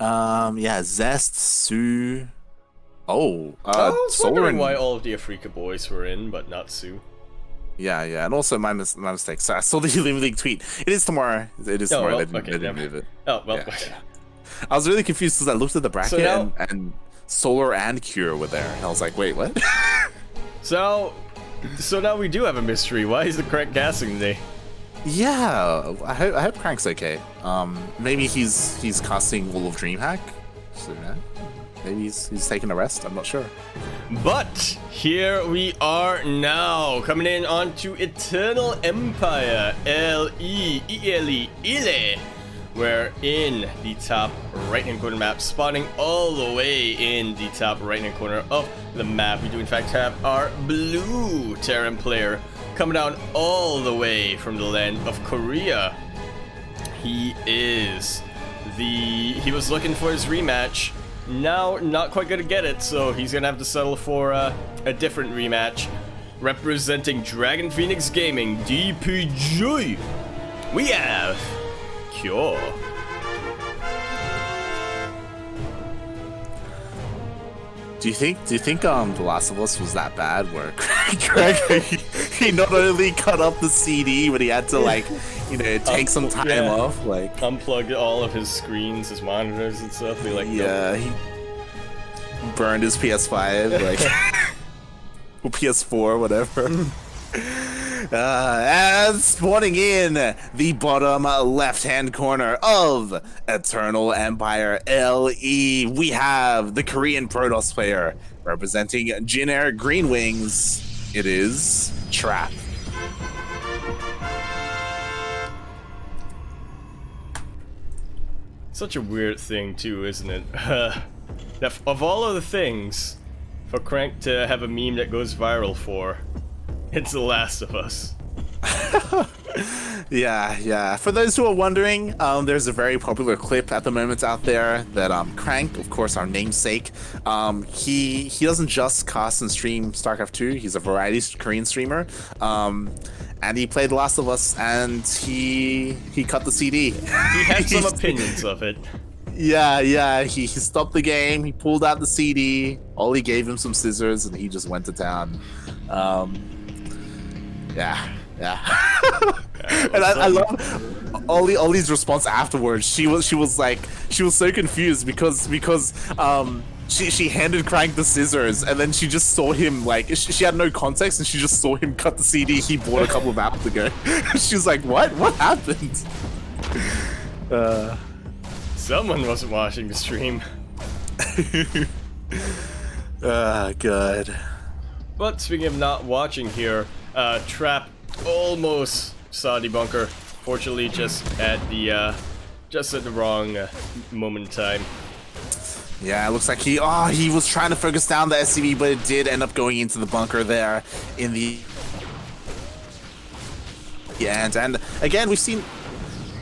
Yeah, Zest, Sue. Oh, I was Solar wondering and why all of the Afrika boys were in, but not Sue. yeah, and also my mistake. So I saw the Elite League tweet. It is tomorrow. It is Oh, tomorrow. well, They okay, didn't move it. Oh, well. Yeah. I was really confused because I looked at the bracket now, and Solar and Cure were there, and I was like, wait, what? So now we do have a mystery. Why is the Crank gassing today? Yeah, I hope Crank's okay. Maybe he's casting Wall of Dreamhack. So yeah, maybe he's taking a rest. I'm not sure. But here we are now, coming in onto Eternal Empire, Ile. We're in the top right-hand corner map, spawning all the way in the top right-hand corner of the map. We do in fact have our blue Terran player coming down all the way from the land of Korea. He was looking for his rematch. Now, not quite gonna get it, so he's gonna have to settle for a different rematch. Representing Dragon Phoenix Gaming, DPG, we have Cure. Do you think The Last of Us was that bad where Craig he not only cut up the CD but he had to take some time off, unplugged all of his screens, his monitors and stuff. He burned his PS5 or PS4, whatever. And spawning in the bottom left-hand corner of Eternal Empire LE, we have the Korean Protoss player representing Jin Air Green Wings. It is Trap. Such a weird thing too, isn't it? Of all of the things for Crank to have a meme that goes viral for, it's The Last of Us. Yeah. For those who are wondering, there's a very popular clip at the moment out there that Crank, of course, our namesake, he doesn't just cast and stream StarCraft 2. He's a variety Korean streamer, and he played The Last of Us, and he cut the CD. He had some opinions of it. Yeah. He stopped the game. He pulled out the CD. Ollie gave him some scissors, and he just went to town. Yeah. And I love Ollie's response afterwards. She was so confused because she handed Crank the scissors and then she just saw him she had no context and she just saw him cut the CD he bought a couple of hours ago. She was like, what happened? Someone wasn't watching the stream. Good. But speaking of not watching here, Trap almost saw the bunker. Fortunately, just at the wrong moment in time. Yeah, it looks like he was trying to focus down the SCV, but it did end up going into the bunker there in the end. And again, we've seen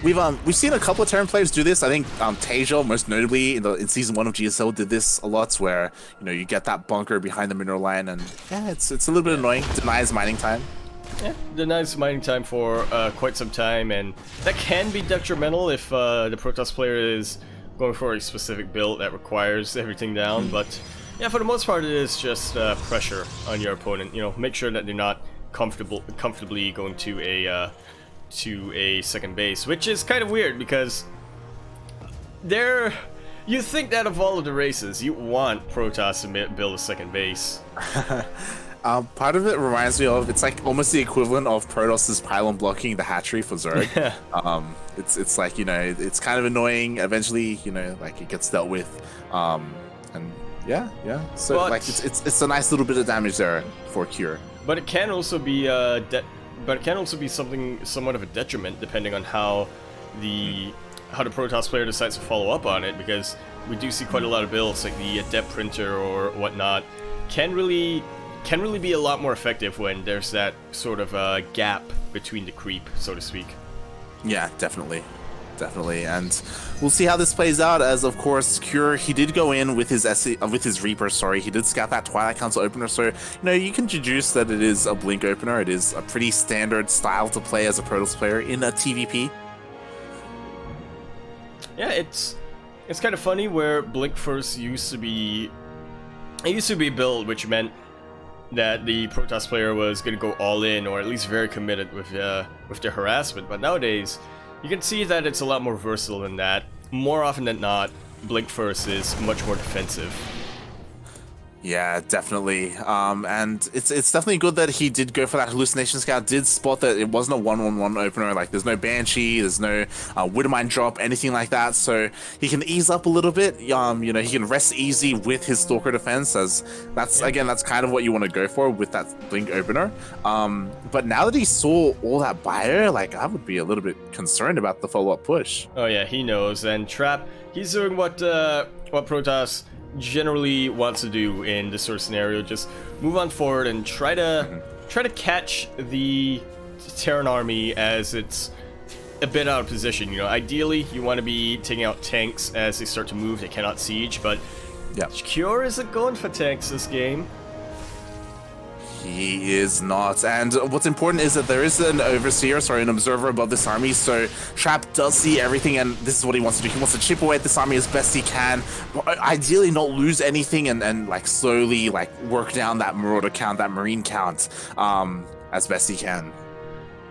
a couple of Terran players do this. I think Tejo, most notably in season 1 of GSL, did this a lot, where you get that bunker behind the mineral line, and yeah, it's a little bit annoying. Denies mining time. Yeah, denies mining time for quite some time, and that can be detrimental if the Protoss player is going for a specific build that requires everything down. But yeah, for the most part, it is just pressure on your opponent. Make sure that they're not comfortably going to a second base, which is kind of weird because you think that of all of the races, you want Protoss to build a second base. Part of it reminds me of, it's like almost the equivalent of Protoss's pylon blocking the hatchery for Zerg. It's like, it's kind of annoying. Eventually, it gets dealt with. And yeah. So it's a nice little bit of damage there for Cure. But it can also be something somewhat of a detriment depending on how the Protoss player decides to follow up on it, because we do see quite a lot of builds like the Adept Printer or whatnot can really be a lot more effective when there's that sort of gap between the creep, so to speak. Yeah, definitely, and we'll see how this plays out. As of course, Cure, he did go in with his Reaper. Sorry, he did scout that Twilight Council opener. So you can deduce that it is a Blink opener. It is a pretty standard style to play as a Protoss player in a TvP. Yeah, It's kind of funny where Blink first used to be... It used to be a build which meant that the Protoss player was going to go all in, or at least very committed with their harassment. But nowadays, you can see that it's a lot more versatile than that. More often than not, Blink first is much more defensive. Yeah, definitely. And it's definitely good that he did go for that hallucination scout. Did spot that it wasn't a 1-1-1 opener. Like, there's no Banshee, there's no Widowmine drop, anything like that. So he can ease up a little bit. You know, he can rest easy with his Stalker defense, as that's again, that's kind of what you want to go for with that Blink opener. But now that he saw all that bio, like, I would be a little bit concerned about the follow-up push. Oh yeah, he knows. And Trap, he's doing what Protoss generally wants to do in this sort of scenario. Just move on forward and try to catch the Terran army as it's a bit out of position. You know, ideally you want to be taking out tanks as they start to move. They cannot siege, but Cure isn't going for tanks this game. He is not, and what's important is that there is an overseer, an observer above this army, so Trap does see everything, and this is what he wants to do. He wants to chip away at this army as best he can, ideally not lose anything, and like slowly like work down that Marauder count, that Marine count, as best he can.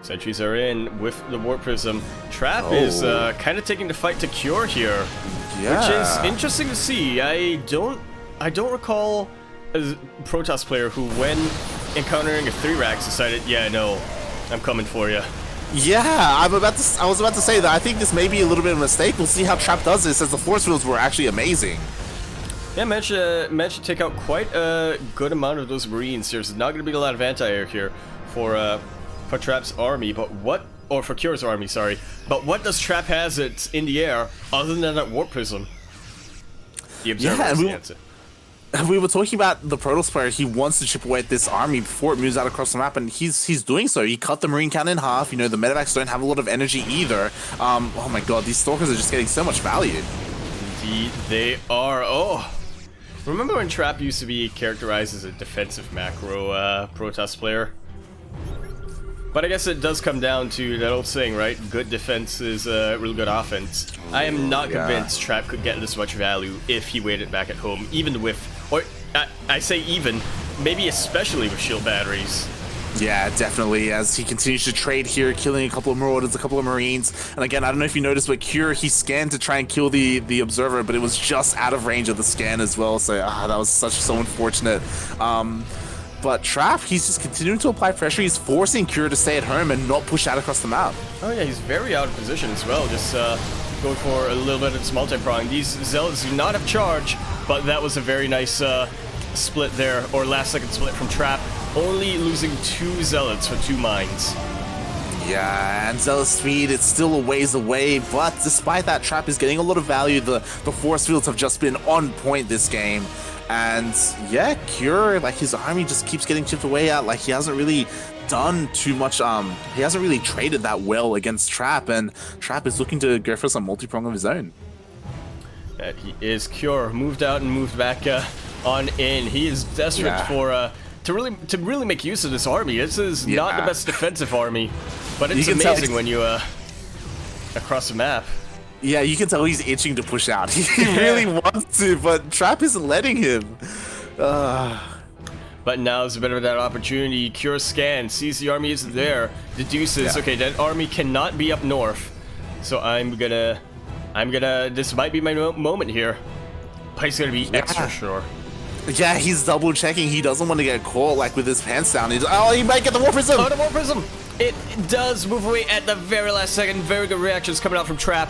Sentries are in with the Warp Prism. Trap is kind of taking the fight to Cure here, which is interesting to see. I don't recall a Protoss player who, when encountering a 3-Rax, decided, yeah, no, I'm coming for you. Yeah, I was about to say that I think this may be a little bit of a mistake. We'll see how Trap does this, as the force fields were actually amazing. Yeah, managed to take out quite a good amount of those Marines. There's not going to be a lot of anti-air here for Trap's army, but for Cure's army, sorry. But what does Trap has it in the air other than that Warp Prism? The Observer is the answer. We were talking about the Protoss player. He wants to chip away at this army before it moves out across the map, and he's doing so. He cut the Marine count in half. You know, the medevacs don't have a lot of energy either. Oh my god, these Stalkers are just getting so much value. Indeed, they are. Oh, remember when Trap used to be characterized as a defensive macro Protoss player? But I guess it does come down to that old saying, right? Good defense is real good offense. I am not convinced Trap could get this much value if he waited back at home, even with, or I say even, maybe especially with shield batteries. Yeah, definitely, as he continues to trade here, killing a couple of Marauders, a couple of Marines. And again, I don't know if you noticed, but Cure, he scanned to try and kill the Observer, but it was just out of range of the scan as well, so that was so unfortunate. But Trap, he's just continuing to apply pressure. He's forcing Cure to stay at home and not push out across the map. Oh yeah, he's very out of position as well, just going for a little bit of this multi-prong. These Zealots do not have charge, but that was a very nice split there, or last second split from Trap, only losing 2 Zealots for 2 mines. Yeah, and Zealous speed, it's still a ways away, but despite that, Trap is getting a lot of value. The force fields have just been on point this game. And yeah, Cure, like, his army just keeps getting chipped away at. Like, he hasn't really done too much, he hasn't really traded that well against Trap, and Trap is looking to go for some multi-prong of his own. He is. Cure moved out and moved back on in. He is desperate for to really make use of this army. This is not the best defensive army, but it's amazing when you across the map. Yeah, you can tell he's itching to push out. He really wants to, but Trap isn't letting him. But now is a bit of that opportunity. Cure scan, sees the army isn't there, deduces, okay, that army cannot be up north. So I'm gonna, this might be my moment here. But he's gonna be extra sure. Yeah, he's double checking. He doesn't want to get caught, like, with his pants down. He might get the Warp Prism! Oh, the Warp Prism! It does move away at the very last second. Very good reactions coming out from Trap.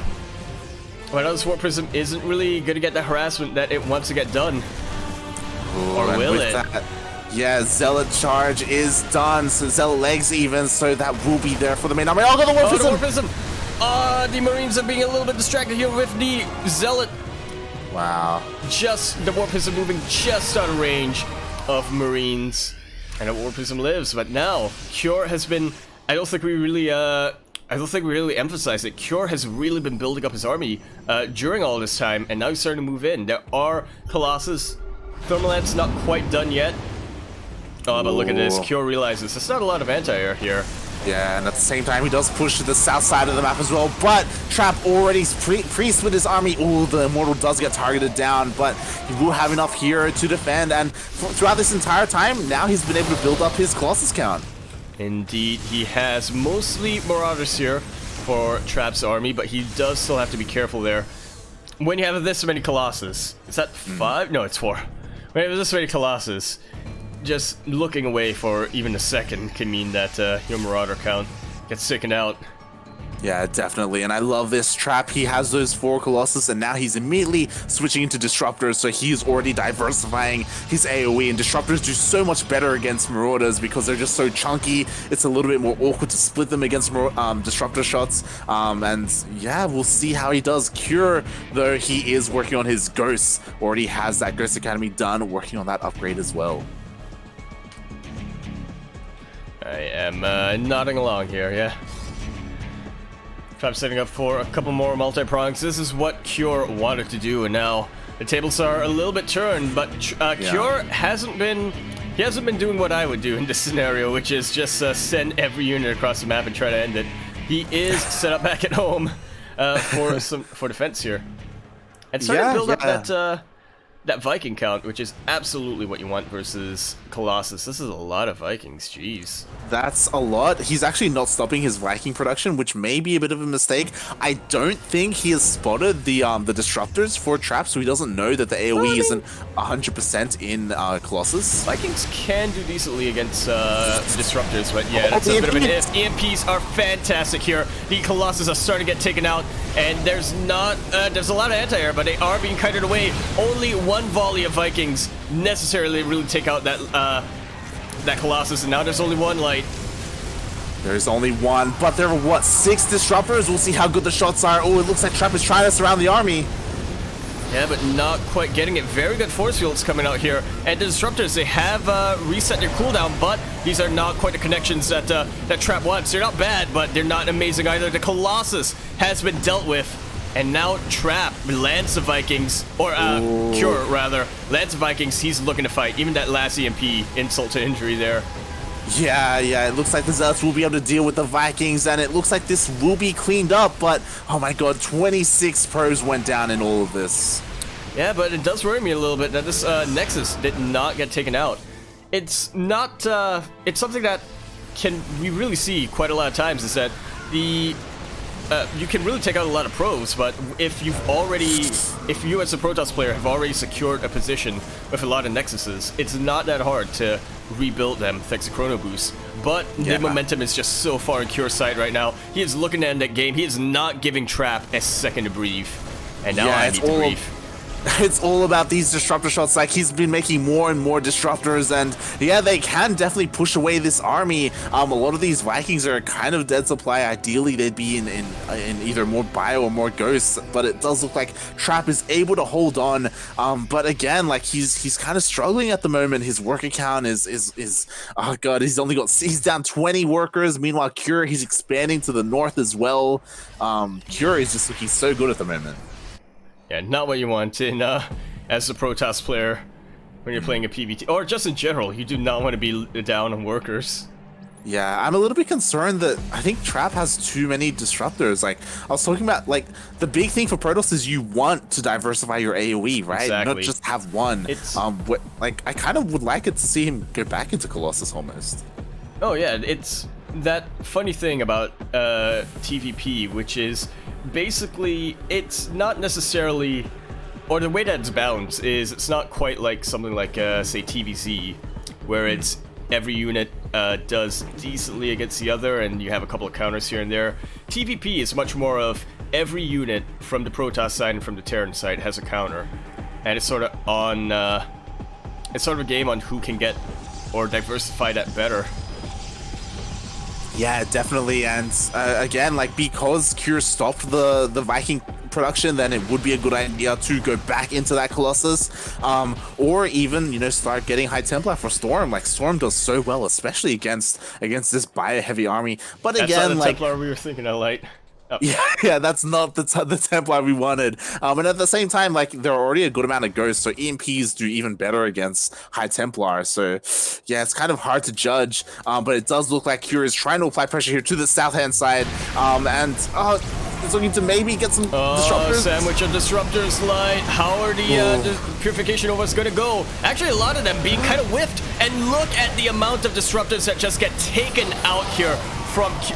But this Warp Prism isn't really going to get the harassment that it wants to get done. Or will it? Yeah, Zealot charge is done. So Zealot legs even, so that will be there for the main army. Oh, the Warp Prism! The Warp Prism! The Marines are being a little bit distracted here with the Zealot. Wow. Just the Warp Prism moving just out of range of Marines. And the Warp Prism lives, but now Cure has been, I don't think we really emphasized it. Cure has really been building up his army during all this time, and now he's starting to move in. There are Colossus. Thermalant's not quite done yet. Oh, but look at this. Cure realizes there's not a lot of anti-air here. Yeah, and at the same time, he does push to the south side of the map as well, but Trap already priest with his army. Ooh, the Immortal does get targeted down, but he will have enough here to defend, and throughout this entire time, now he's been able to build up his Colossus count. Indeed, he has mostly Marauders here for Trap's army, but he does still have to be careful there. When you have this many Colossus, is that 5? No, it's 4. When you have this many Colossus, just looking away for even a second can mean that your Marauder count gets taken out. Yeah, definitely, and I love this Trap. He has those 4 Colossus, and now he's immediately switching into Disruptors, so he's already diversifying his AoE, and Disruptors do so much better against Marauders because they're just so chunky. It's a little bit more awkward to split them against Disruptor shots, and yeah, we'll see how he does. Cure, though, he is working on his Ghosts, already has that Ghost Academy done, working on that upgrade as well. I am nodding along here, yeah. Trap setting up for a couple more multi-prongs. This is what Cure wanted to do, and now the tables are a little bit turned, but Cure hasn't been doing what I would do in this scenario, which is just send every unit across the map and try to end it. He is set up back at home for defense here. And starting to build up that Viking count, which is absolutely what you want versus Colossus. This is a lot of Vikings, jeez. That's a lot. He's actually not stopping his Viking production, which may be a bit of a mistake. I don't think he has spotted the Disruptors for Trap, so he doesn't know that the AoE isn't 100% in Colossus. Vikings can do decently against Disruptors, but yeah, that's a bit of an if. EMPs are fantastic here. The Colossus are starting to get taken out, and there's a lot of anti-air, but they are being kited away. Only one volley of Vikings necessarily really take out that Colossus, and now there's only one light. There's only one, but there are, what, 6 Disruptors? We'll see how good the shots are. Oh, it looks like Trap is trying to surround the army. Yeah, but not quite getting it. Very good force fields coming out here. And the Disruptors, they have reset their cooldown, but these are not quite the connections that Trap wants. They're not bad, but they're not amazing either. The Colossus has been dealt with, and now Trap lands the Vikings, or Cure rather, lands the Vikings. He's looking to fight. Even that last EMP, insult to injury there. Yeah, it looks like the Zealots will be able to deal with the Vikings, and it looks like this will be cleaned up, but oh my god, 26 pros went down in all of this. Yeah, but it does worry me a little bit that this Nexus did not get taken out. It's not, it's something that we really see quite a lot of times, is that you can really take out a lot of pros, but if you as a Protoss player have already secured a position with a lot of Nexuses, it's not that hard to rebuild them thanks to Chrono Boost. But the momentum is just so far in Cure's side right now. He is looking to end that game. He is not giving Trap a second to breathe. And now I need to breathe. It's all about these Disruptor shots. Like, he's been making more and more Disruptors, and yeah, they can definitely push away this army. A lot of these Vikings are kind of dead supply. Ideally, they'd be in either more Bio or more Ghosts, but it does look like Trap is able to hold on. But again, like, he's kind of struggling at the moment. His worker count is oh god, he's down 20 workers. Meanwhile, Cure, he's expanding to the north as well. Cure is just looking so good at the moment. Yeah, not what you want in as a Protoss player when you're playing a PvT, or just in general. You do not want to be down on workers. Yeah, I'm a little bit concerned that I think Trap has too many Disruptors. Like, I was talking about, like, the big thing for Protoss is you want to diversify your AoE, right? Exactly. Not just have one. Like, I kind of would like it to see him go back into Colossus almost. Oh yeah, it's that funny thing about TvP, which is basically it's not necessarily, or the way that it's balanced is it's not quite like something like say TvZ, where it's every unit does decently against the other and you have a couple of counters here and there. TvP is much more of every unit from the Protoss side and from the Terran side has a counter, and it's sort of on it's sort of a game on who can get or diversify that better. Yeah, definitely, and again, like, because Cure stopped the Viking production, then it would be a good idea to go back into that Colossus, or even, you know, start getting High Templar for Storm. Like, Storm does so well, especially against this bio-heavy army. But again, that's not the like, Templar we were thinking of, Light. Oh. Yeah, that's not the Templar we wanted. And at the same time, like there are already a good amount of ghosts, so EMPs do even better against High Templar. So yeah, it's kind of hard to judge. But it does look like Cure is trying to apply pressure here to the south hand side. And it's looking to maybe get some disruptors. Sandwich of disruptors light. How are the purification overs gonna go? Actually, a lot of them being kind of whiffed. And look at the amount of disruptors that just get taken out here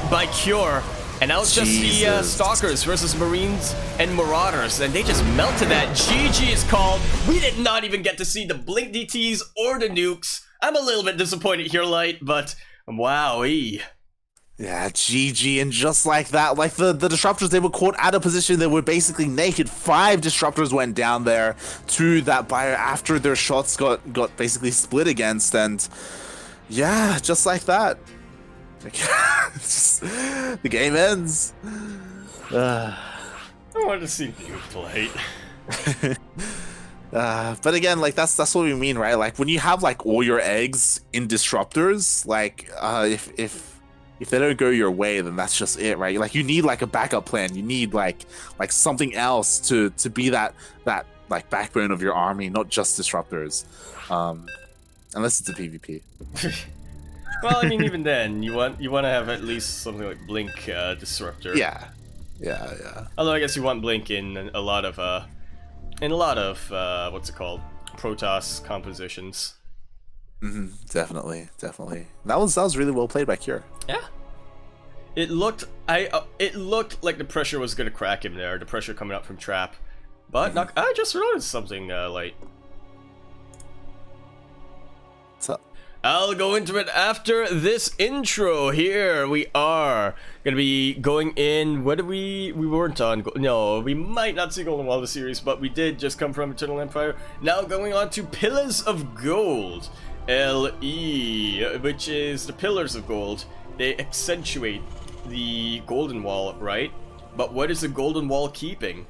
by Cure. And now it's just the Stalkers versus Marines and Marauders, and they just melted that. GG is called. We did not even get to see the Blink DTs or the nukes. I'm a little bit disappointed here, Light, but wowee. Yeah, GG, and just like that, like the disruptors, they were caught out of position. They were basically naked. 5 disruptors went down there to that bio after their shots got basically split against, and yeah, just like that. The game ends. I wanted to see you play. But again, like that's what we mean, right? Like when you have like all your eggs in disruptors, like if they don't go your way, then that's just it, right? Like you need like a backup plan. You need like something else to be that like backbone of your army, not just disruptors. Unless it's a PvP. Well, I mean, even then, you want to have at least something like Blink Disruptor. Yeah. Although I guess you want Blink in a lot of what's it called, Protoss compositions. Definitely. That was really well played by Cure. Yeah. It looked like the pressure was gonna crack him there. The pressure coming up from Trap, but I just noticed something, Light. What's up? I'll go into it after this intro. Here we are gonna be going in. What did we weren't on? No, we might not see Golden Wall of the series, but we did just come from Eternal Empire. Now going on to Pillars of Gold, LE, which is the Pillars of Gold. They accentuate the Golden Wall, right? But what is the Golden Wall keeping?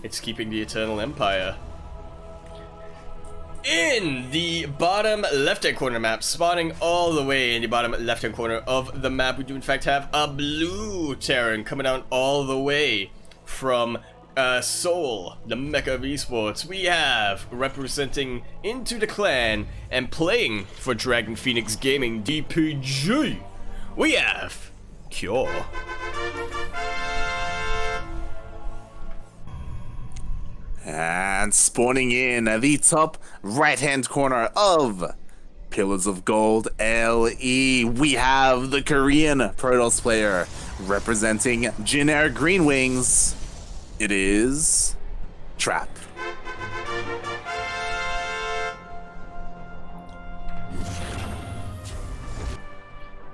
It's keeping the Eternal Empire. In the bottom left-hand corner map, spawning all the way in the bottom left-hand corner of the map, we do in fact have a blue Terran coming down all the way from Seoul, the Mecca of Esports. We have representing into the clan and playing for Dragon Phoenix Gaming DPG. We have Cure. And spawning in the top right-hand corner of Pillars of Gold LE, we have the Korean Protoss player representing generic Green Wings. It is Trap.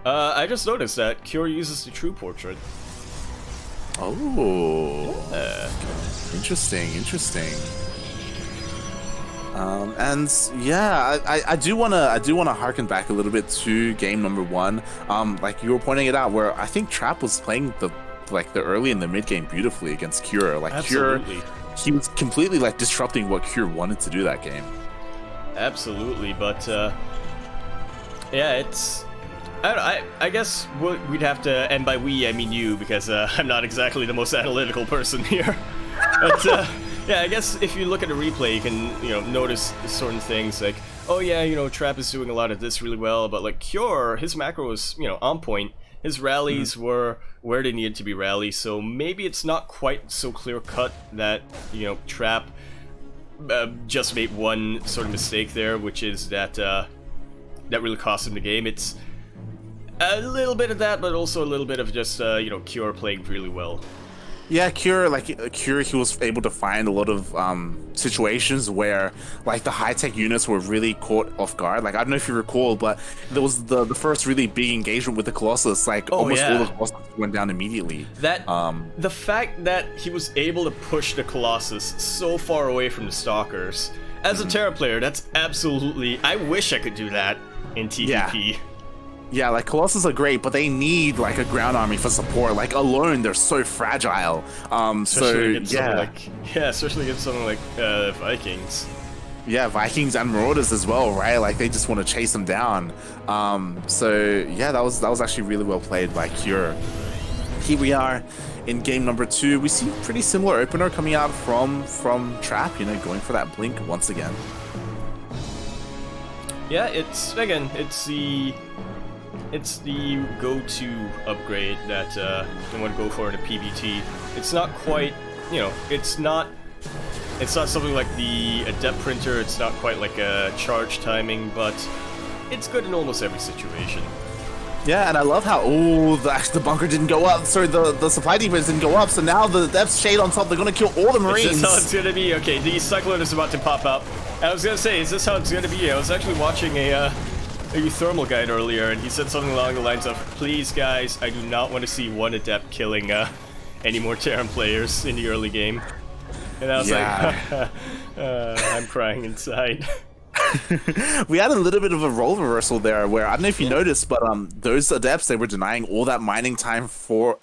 I just noticed that Cure uses the True Portrait. Oh, interesting. And yeah, I do wanna harken back a little bit to game number 1. Like you were pointing it out, where I think Trap was playing the early and the mid game beautifully against Cure. Like Absolutely. Cure, he was completely like disrupting what Cure wanted to do that game. Absolutely, but yeah, it's. I guess we'd have to, and by we I mean you, because I'm not exactly the most analytical person here. But yeah, I guess if you look at a replay, you can notice certain things like, oh yeah, Trap is doing a lot of this really well, but like Cure, his macro was on point. His rallies were where they needed to be rallies, so maybe it's not quite so clear cut that Trap just made one sort of mistake there, which is that that really cost him the game. It's a little bit of that, but also a little bit of just, Cure playing really well. Yeah, Cure, he was able to find a lot of situations where, like, the high-tech units were really caught off guard. Like, I don't know if you recall, but there was the first really big engagement with the Colossus. Like, almost all the Colossus went down immediately. That, the fact that he was able to push the Colossus so far away from the Stalkers, as a Terra player, that's absolutely... I wish I could do that in TvP. Yeah, like Colossus are great, but they need like a ground army for support. Like alone, they're so fragile. Especially against something like Vikings. Yeah, Vikings and Marauders as well, right? Like they just want to chase them down. So yeah, that was actually really well played by Cure. here we are in game number 2. We see pretty similar opener coming out from Trap, you know, going for that blink once again. Yeah, it's the go-to upgrade that you want to go for in a PBT. It's not quite, you know, it's not something like the Adept Printer. It's not quite like a charge timing, but it's good in almost every situation. Yeah, and I love how, the bunker didn't go up. Sorry, the supply depots didn't go up, so now the Depth's Shade on top, they're gonna kill all the Marines. Is this how it's gonna be? Okay, the Cyclone is about to pop up. I was gonna say, is this how it's gonna be? I was actually watching a thermal guide earlier, and he said something along the lines of, please guys, I do not want to see one Adept killing any more Terran players in the early game. And I was like, I'm crying inside. We had a little bit of a role reversal there where, I don't know if you noticed, but those Adepts, they were denying all that mining time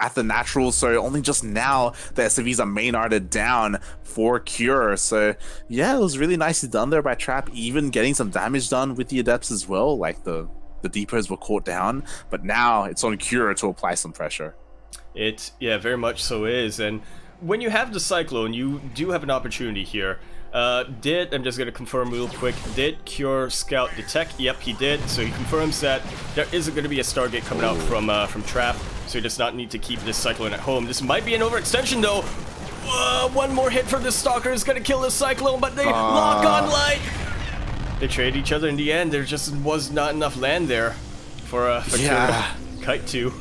at the natural, so only just now the SCVs are main arted down for Cure. So yeah, it was really nicely done there by Trap, even getting some damage done with the Adepts as well. Like the depots were caught down, but now it's on Cure to apply some pressure. It, yeah, very much so is. And when you have the Cyclone, you do have an opportunity here. I'm just gonna confirm real quick, did Cure Scout detect? Yep, he did. So he confirms that there isn't gonna be a Stargate coming out from Trap, so he does not need to keep this Cyclone at home. This might be an overextension though. One more hit from the Stalker is gonna kill the Cyclone, but they lock on light. They trade each other in the end. There just was not enough land there for Cure Kite 2.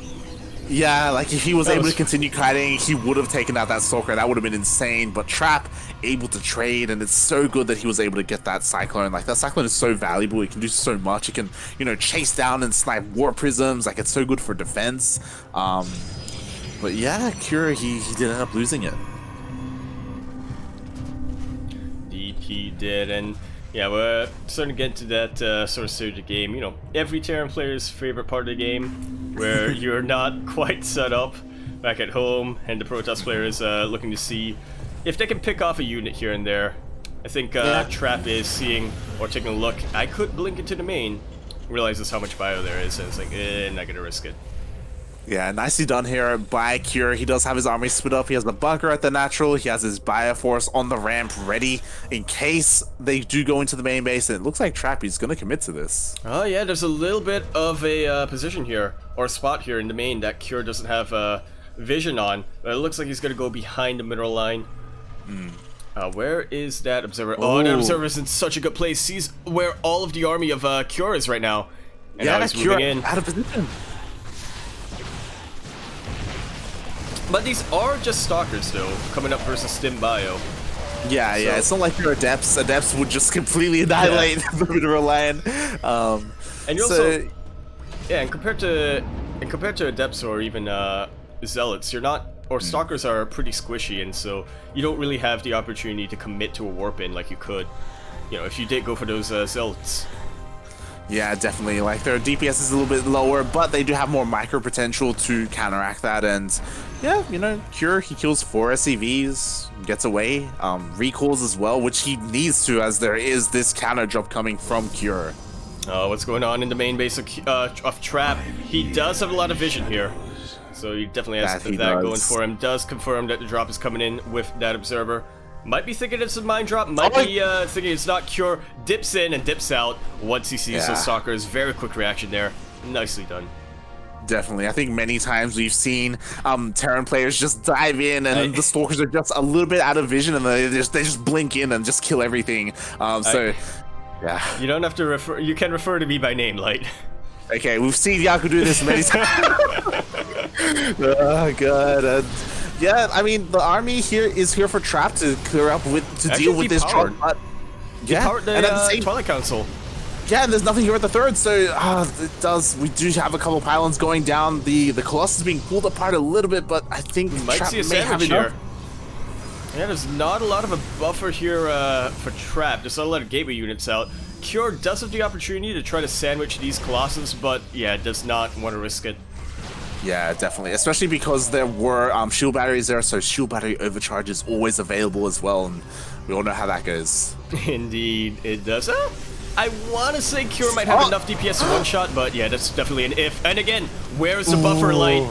Yeah, like if he was able to continue kiting, he would have taken out that Stalker. That would have been insane. But Trap able to trade, and it's so good that he was able to get that Cyclone. Like, that Cyclone is so valuable. It can do so much. It can, you know, chase down and snipe War Prisms. Like, it's so good for defense. But yeah, Cure, he did end up losing it. DP did, and yeah, we're starting to get to that sort of stage of the game. You know, every Terran player's favorite part of the game, where you're not quite set up back at home, and the Protoss player is looking to see if they can pick off a unit here and there. I think Trap is seeing or taking a look. I could blink into the main, realizes how much bio there is, and it's like, not gonna risk it. Yeah, nicely done here by Cure. He does have his army split up. He has the bunker at the natural. He has his Bioforce on the ramp ready in case they do go into the main base. And it looks like Trap is going to commit to this. Oh yeah, there's a little bit of a position here, or spot here in the main that Cure doesn't have vision on. But it looks like he's going to go behind the mineral line. Where is that Observer? Oh, that Observer is in such a good place. Sees where all of the army of Cure is right now. And now he's Cure moving in. Out of position. But these are just Stalkers, though, coming up versus Stim Bio. Yeah, so, it's not like your Adepts. Adepts would just completely annihilate the mineral line. And you also, and compared to Adepts or even Zealots, you're not, or Stalkers are pretty squishy, and so you don't really have the opportunity to commit to a warp in like you could, you know, if you did go for those Zealots. Yeah, definitely. Like, their DPS is a little bit lower, but they do have more micro potential to counteract that. And yeah, you know, Cure, he kills 4 SCVs, gets away, recalls as well, which he needs to, as there is this counter drop coming from Cure. What's going on in the main base of Trap? He does have a lot of vision here, so he definitely has that going for him. Does confirm that the drop is coming in with that Observer. Might be thinking it's a mine drop, might be thinking it's not Cure. Dips in and dips out once he sees those Stalkers. Very quick reaction there. Nicely done. Definitely. I think many times we've seen Terran players just dive in, and the Stalkers are just a little bit out of vision, and they just blink in and just kill everything. Yeah. You don't have to refer. You can refer to me by name, Light. Okay, we've seen Yaku do this many times. Oh god. Yeah, I mean, the army here is here for Trap to clear up to deal with this drop. Yeah, and at the same Twilight Council. Yeah, and there's nothing here at the third, so we do have a couple pylons going down. The Colossus being pulled apart a little bit, but I think Trap may have enough. Yeah, there's not a lot of a buffer here for Trap. There's not a lot of gateway units out. Cure does have the opportunity to try to sandwich these Colossus, but yeah, does not want to risk it. Yeah, definitely. Especially because there were shield batteries there, so shield battery overcharge is always available as well, and we all know how that goes. Indeed, it does. I want to say Cure might have enough DPS to one-shot, but yeah, that's definitely an if. And again, where's the buffer, Light?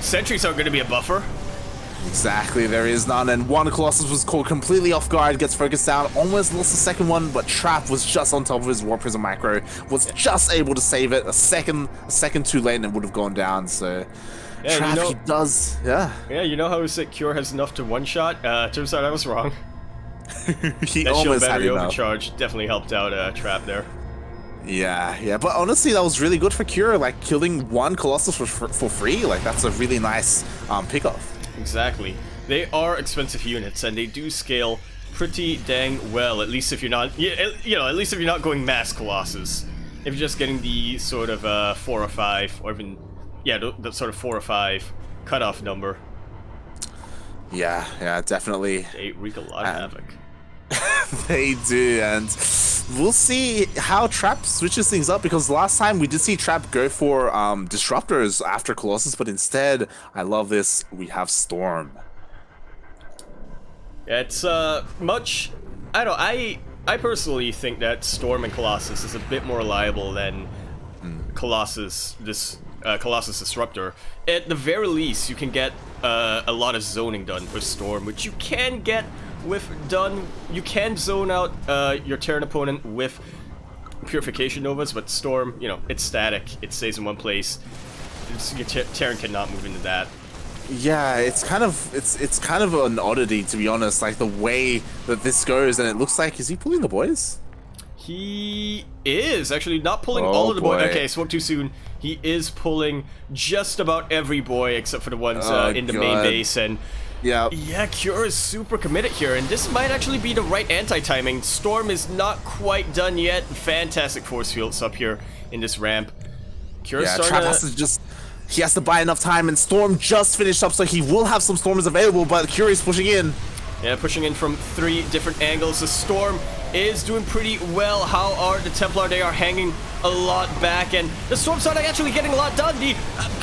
Sentries aren't going to be a buffer. Exactly, there is none, and one Colossus was caught completely off guard, gets focused down, almost lost the second one, but Trap was just on top of his War Prism macro, was just able to save it. A second too late and it would have gone down, so... Yeah, Trap, you know, he does, yeah. Yeah, you know how we said Cure has enough to one-shot? Turns out I was wrong. He that shield almost had battery enough. overcharge definitely helped out Trap there. Yeah, but honestly, that was really good for Cure, like, killing one Colossus for free, like, that's a really nice pickoff. Exactly. They are expensive units, and they do scale pretty dang well, at least if you're not, at least if you're not going mass Colossus. If you're just getting the sort of 4 or 5, or even, yeah, the sort of 4 or 5 cutoff number. Yeah, definitely. They wreak a lot of havoc. They do, and we'll see how Trap switches things up, because last time we did see Trap go for disruptors after Colossus, but instead, I love this, we have Storm. Yeah, it's much. I don't know. I personally think that Storm and Colossus is a bit more reliable than Colossus Disruptor. At the very least, you can get a lot of zoning done with Storm, which you can get with you can zone out your Terran opponent with Purification Novas, but Storm, it's static. It stays in one place. Your Terran cannot move into that. Yeah, it's kind of an oddity, to be honest, like the way that this goes, and it looks like, is he pulling the boys? He is actually not pulling all of the boys. Okay, spoke too soon. He is pulling just about every boy except for the ones in the main base, and yeah, Cure is super committed here, and this might actually be the right anti-timing. Storm is not quite done yet. Fantastic force fields up here in this ramp. Cure's starting Trap has to he has to buy enough time, and Storm just finished up, so he will have some Stormers available, but Cure is pushing in. Yeah, pushing in from 3 different angles. The Storm is doing pretty well. How are the Templar? They are hanging a lot back, and the Storm's not actually getting a lot done. The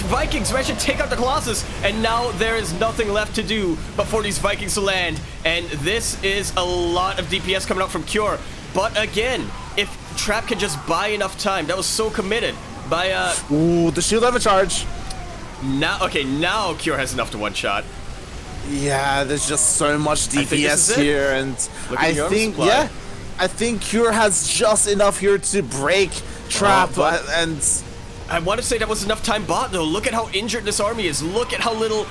Vikings managed to take out the Colossus, and now there is nothing left to do but for these Vikings to land, and this is a lot of DPS coming out from Cure. But again, if Trap can just buy enough time, that was so committed by ooh, the shield overcharge. Now Cure has enough to one-shot. Yeah, there's just so much DPS here, and I think Cure has just enough here to break Trap, and I want to say that was enough time bought, though. Look at how injured this army is. Look at how little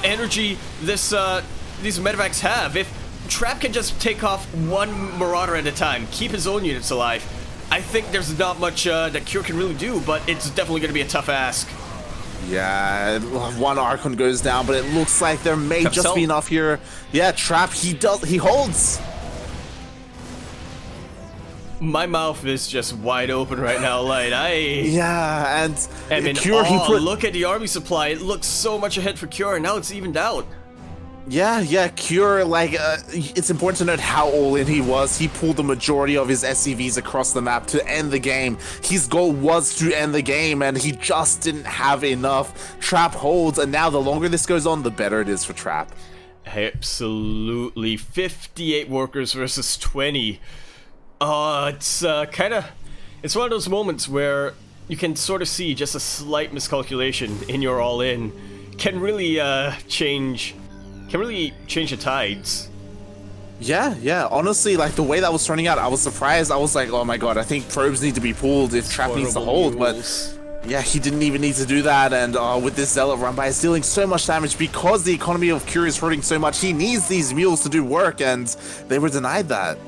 energy these medevacs have. If Trap can just take off one Marauder at a time, keep his own units alive, I think there's not much that Cure can really do, but it's definitely going to be a tough ask. Yeah, one Archon goes down, but it looks like there may just be enough here. Yeah, Trap, he holds. My mouth is just wide open right now, like yeah, and Cure, look at the army supply. It looks so much ahead for Cure, and now it's evened out. Yeah, Cure, like, it's important to note how all-in he was. He pulled the majority of his SCVs across the map to end the game. His goal was to end the game, and he just didn't have enough. Trap holds, and now the longer this goes on, the better it is for Trap. Absolutely. 58 workers versus 20. It's it's one of those moments where you can sort of see just a slight miscalculation in your all-in can really change the tides. Yeah, honestly, like, the way that was turning out, I was surprised. I was like, oh my god, I think probes need to be pulled if Trap needs to hold, but yeah, he didn't even need to do that, and with this Zealot run by, it's dealing so much damage because the economy of Cure is hurting so much. He needs these mules to do work, and they were denied that.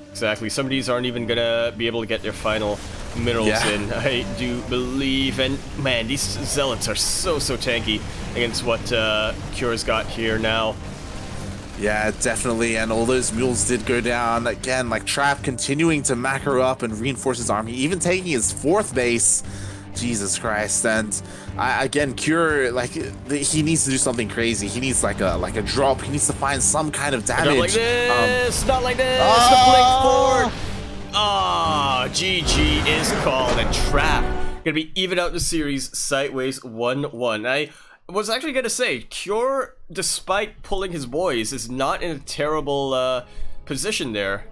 Exactly, some of these aren't even gonna be able to get their final minerals in, I do believe, and man, these Zealots are so tanky against what Cure's got here now. Yeah, definitely, and all those mules did go down. Again, like, Trap continuing to macro up and reinforce his army, even taking his 4th base. Jesus Christ, and again, Cure, like, he needs to do something crazy. He needs like a drop. He needs to find some kind of damage. Not like this, not like this, the blink forward. GG is called, and Trap gonna be even out the series sideways 1-1. I was actually gonna say, Cure, despite pulling his boys, is not in a terrible position there,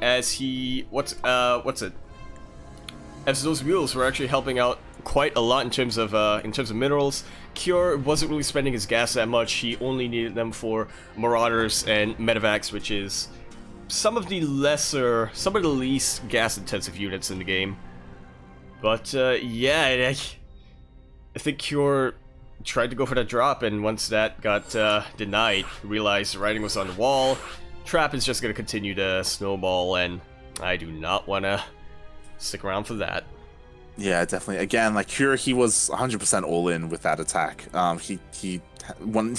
as he, as those mules were actually helping out quite a lot in terms of minerals. Cure wasn't really spending his gas that much. He only needed them for Marauders and Medivacs, which is some of the least gas-intensive units in the game. But yeah, I think Cure tried to go for that drop, and once that got denied, realized the writing was on the wall. Trap is just going to continue to snowball, and I do not want to stick around for that. Yeah, definitely. Again, like Cure, he was 100% all in with that attack. He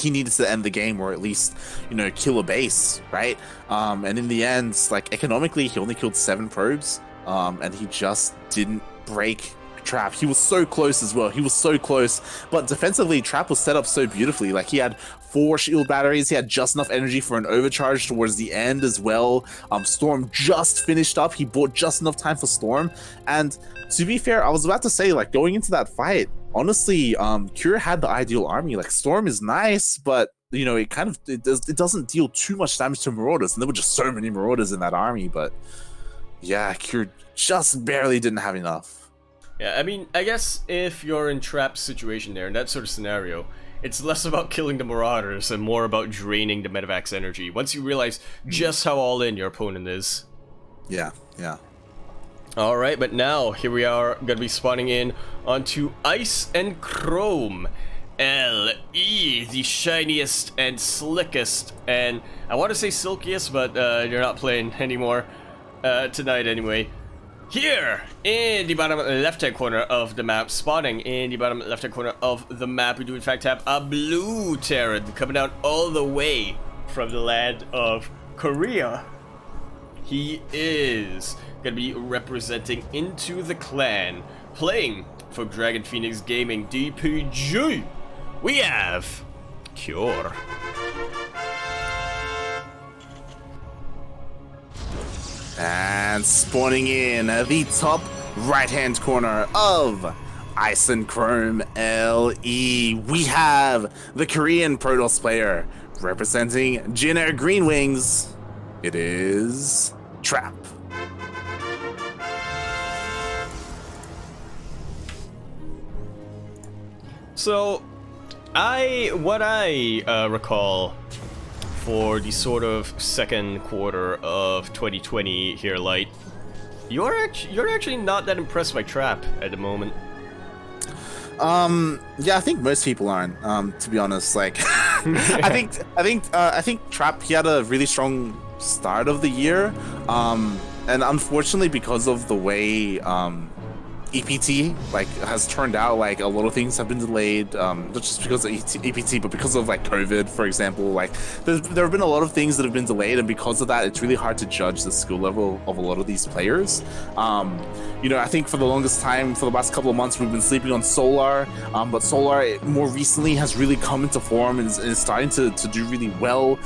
needed to end the game, or at least, you know, kill a base, right? And in the end, like economically, he only killed 7 probes, and he just didn't break Trap. He was so close as well. He was so close, but defensively, Trap was set up so beautifully. Like, he had 4 shield batteries. He had just enough energy for an overcharge towards the end as well. Storm just finished up. He bought just enough time for Storm. And to be fair, I was about to say, like, going into that fight, honestly, Cure had the ideal army. Like, Storm is nice, but you know, it doesn't deal too much damage to Marauders, and there were just so many Marauders in that army. But yeah, Cure just barely didn't have enough. Yeah, I mean, I guess if you're in Trap's situation there, in that sort of scenario, it's less about killing the Marauders and more about draining the Medivac's energy, once you realize just how all-in your opponent is. Yeah. Alright, but now, here we are, gonna be spawning in onto Ice and Chrome. LE, the shiniest and slickest, and I want to say silkiest, but you're not playing anymore tonight anyway. Here, in the bottom left-hand corner of the map, spawning in the bottom left-hand corner of the map, we do in fact have a blue Terran coming down all the way from the land of Korea. He is going to be representing Into the Clan, playing for Dragon Phoenix Gaming DPG. We have Cure. And spawning in the top right-hand corner of Ice and Chrome LE, we have the Korean Protoss player representing Jin Air Green Wings. It is Trap. So, what I recall for the sort of second quarter of 2020 here, Light, you're actually not that impressed by Trap at the moment. Yeah, I think most people aren't. To be honest, like, I think Trap, he had a really strong start of the year, and unfortunately, because of the way EPT like has turned out, like a lot of things have been delayed, not just because of EPT, but because of like COVID, for example. Like there have been a lot of things that have been delayed, and because of that, it's really hard to judge the skill level of a lot of these players. You know, I think for the longest time, for the last couple of months, we've been sleeping on Solar, but Solar more recently has really come into form and is starting to do really well.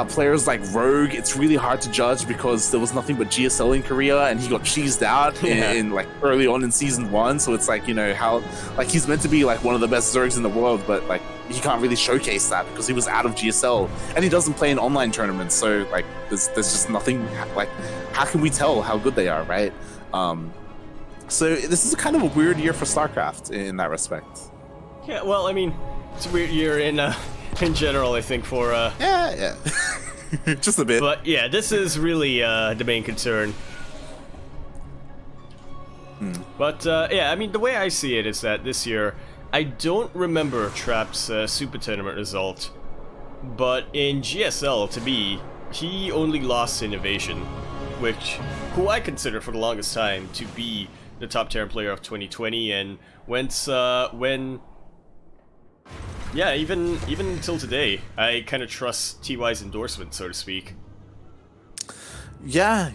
Players like Rogue, it's really hard to judge because there was nothing but GSL in Korea, and he got cheesed out in like early on in season 1. So it's like, you know, how like he's meant to be like one of the best Zergs in the world, but like he can't really showcase that because he was out of GSL and he doesn't play in online tournaments. So like there's just nothing, like how can we tell how good they are, right? So this is kind of a weird year for StarCraft in that respect. Yeah, well, I mean, it's a weird year in general, I think, for yeah just a bit. But yeah, this is really the main concern. But yeah, I mean, the way I see it is that this year I don't remember Trap's Super Tournament result, but in GSL, to me, he only lost to Innovation, who I consider for the longest time to be the top Terran player of 2020, and yeah, even until today, I kind of trust TY's endorsement, so to speak. Yeah.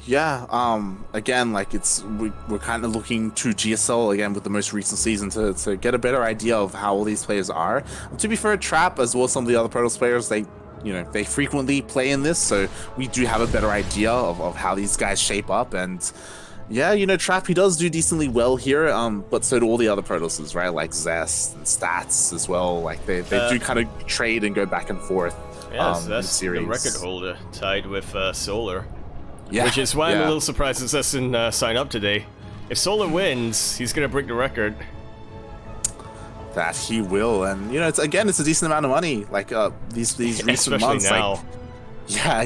Again, like we're kind of looking to GSL again with the most recent season to get a better idea of how all these players are. To be fair, Trap as well as some of the other Protoss players, they frequently play in this, so we do have a better idea of how these guys shape up. And yeah, you know, Trap, he does do decently well here, but so do all the other Protosses, right? Like Zest and Stats as well. Like they do kind of trade and go back and forth. Yeah, that's series. The record holder, tied with Solar. Yeah, which is why I'm a little surprised that Zest didn't sign up today. if Solar wins, he's gonna break the record. That he will, and you know, it's a decent amount of money. Like these recent Especially months, now. like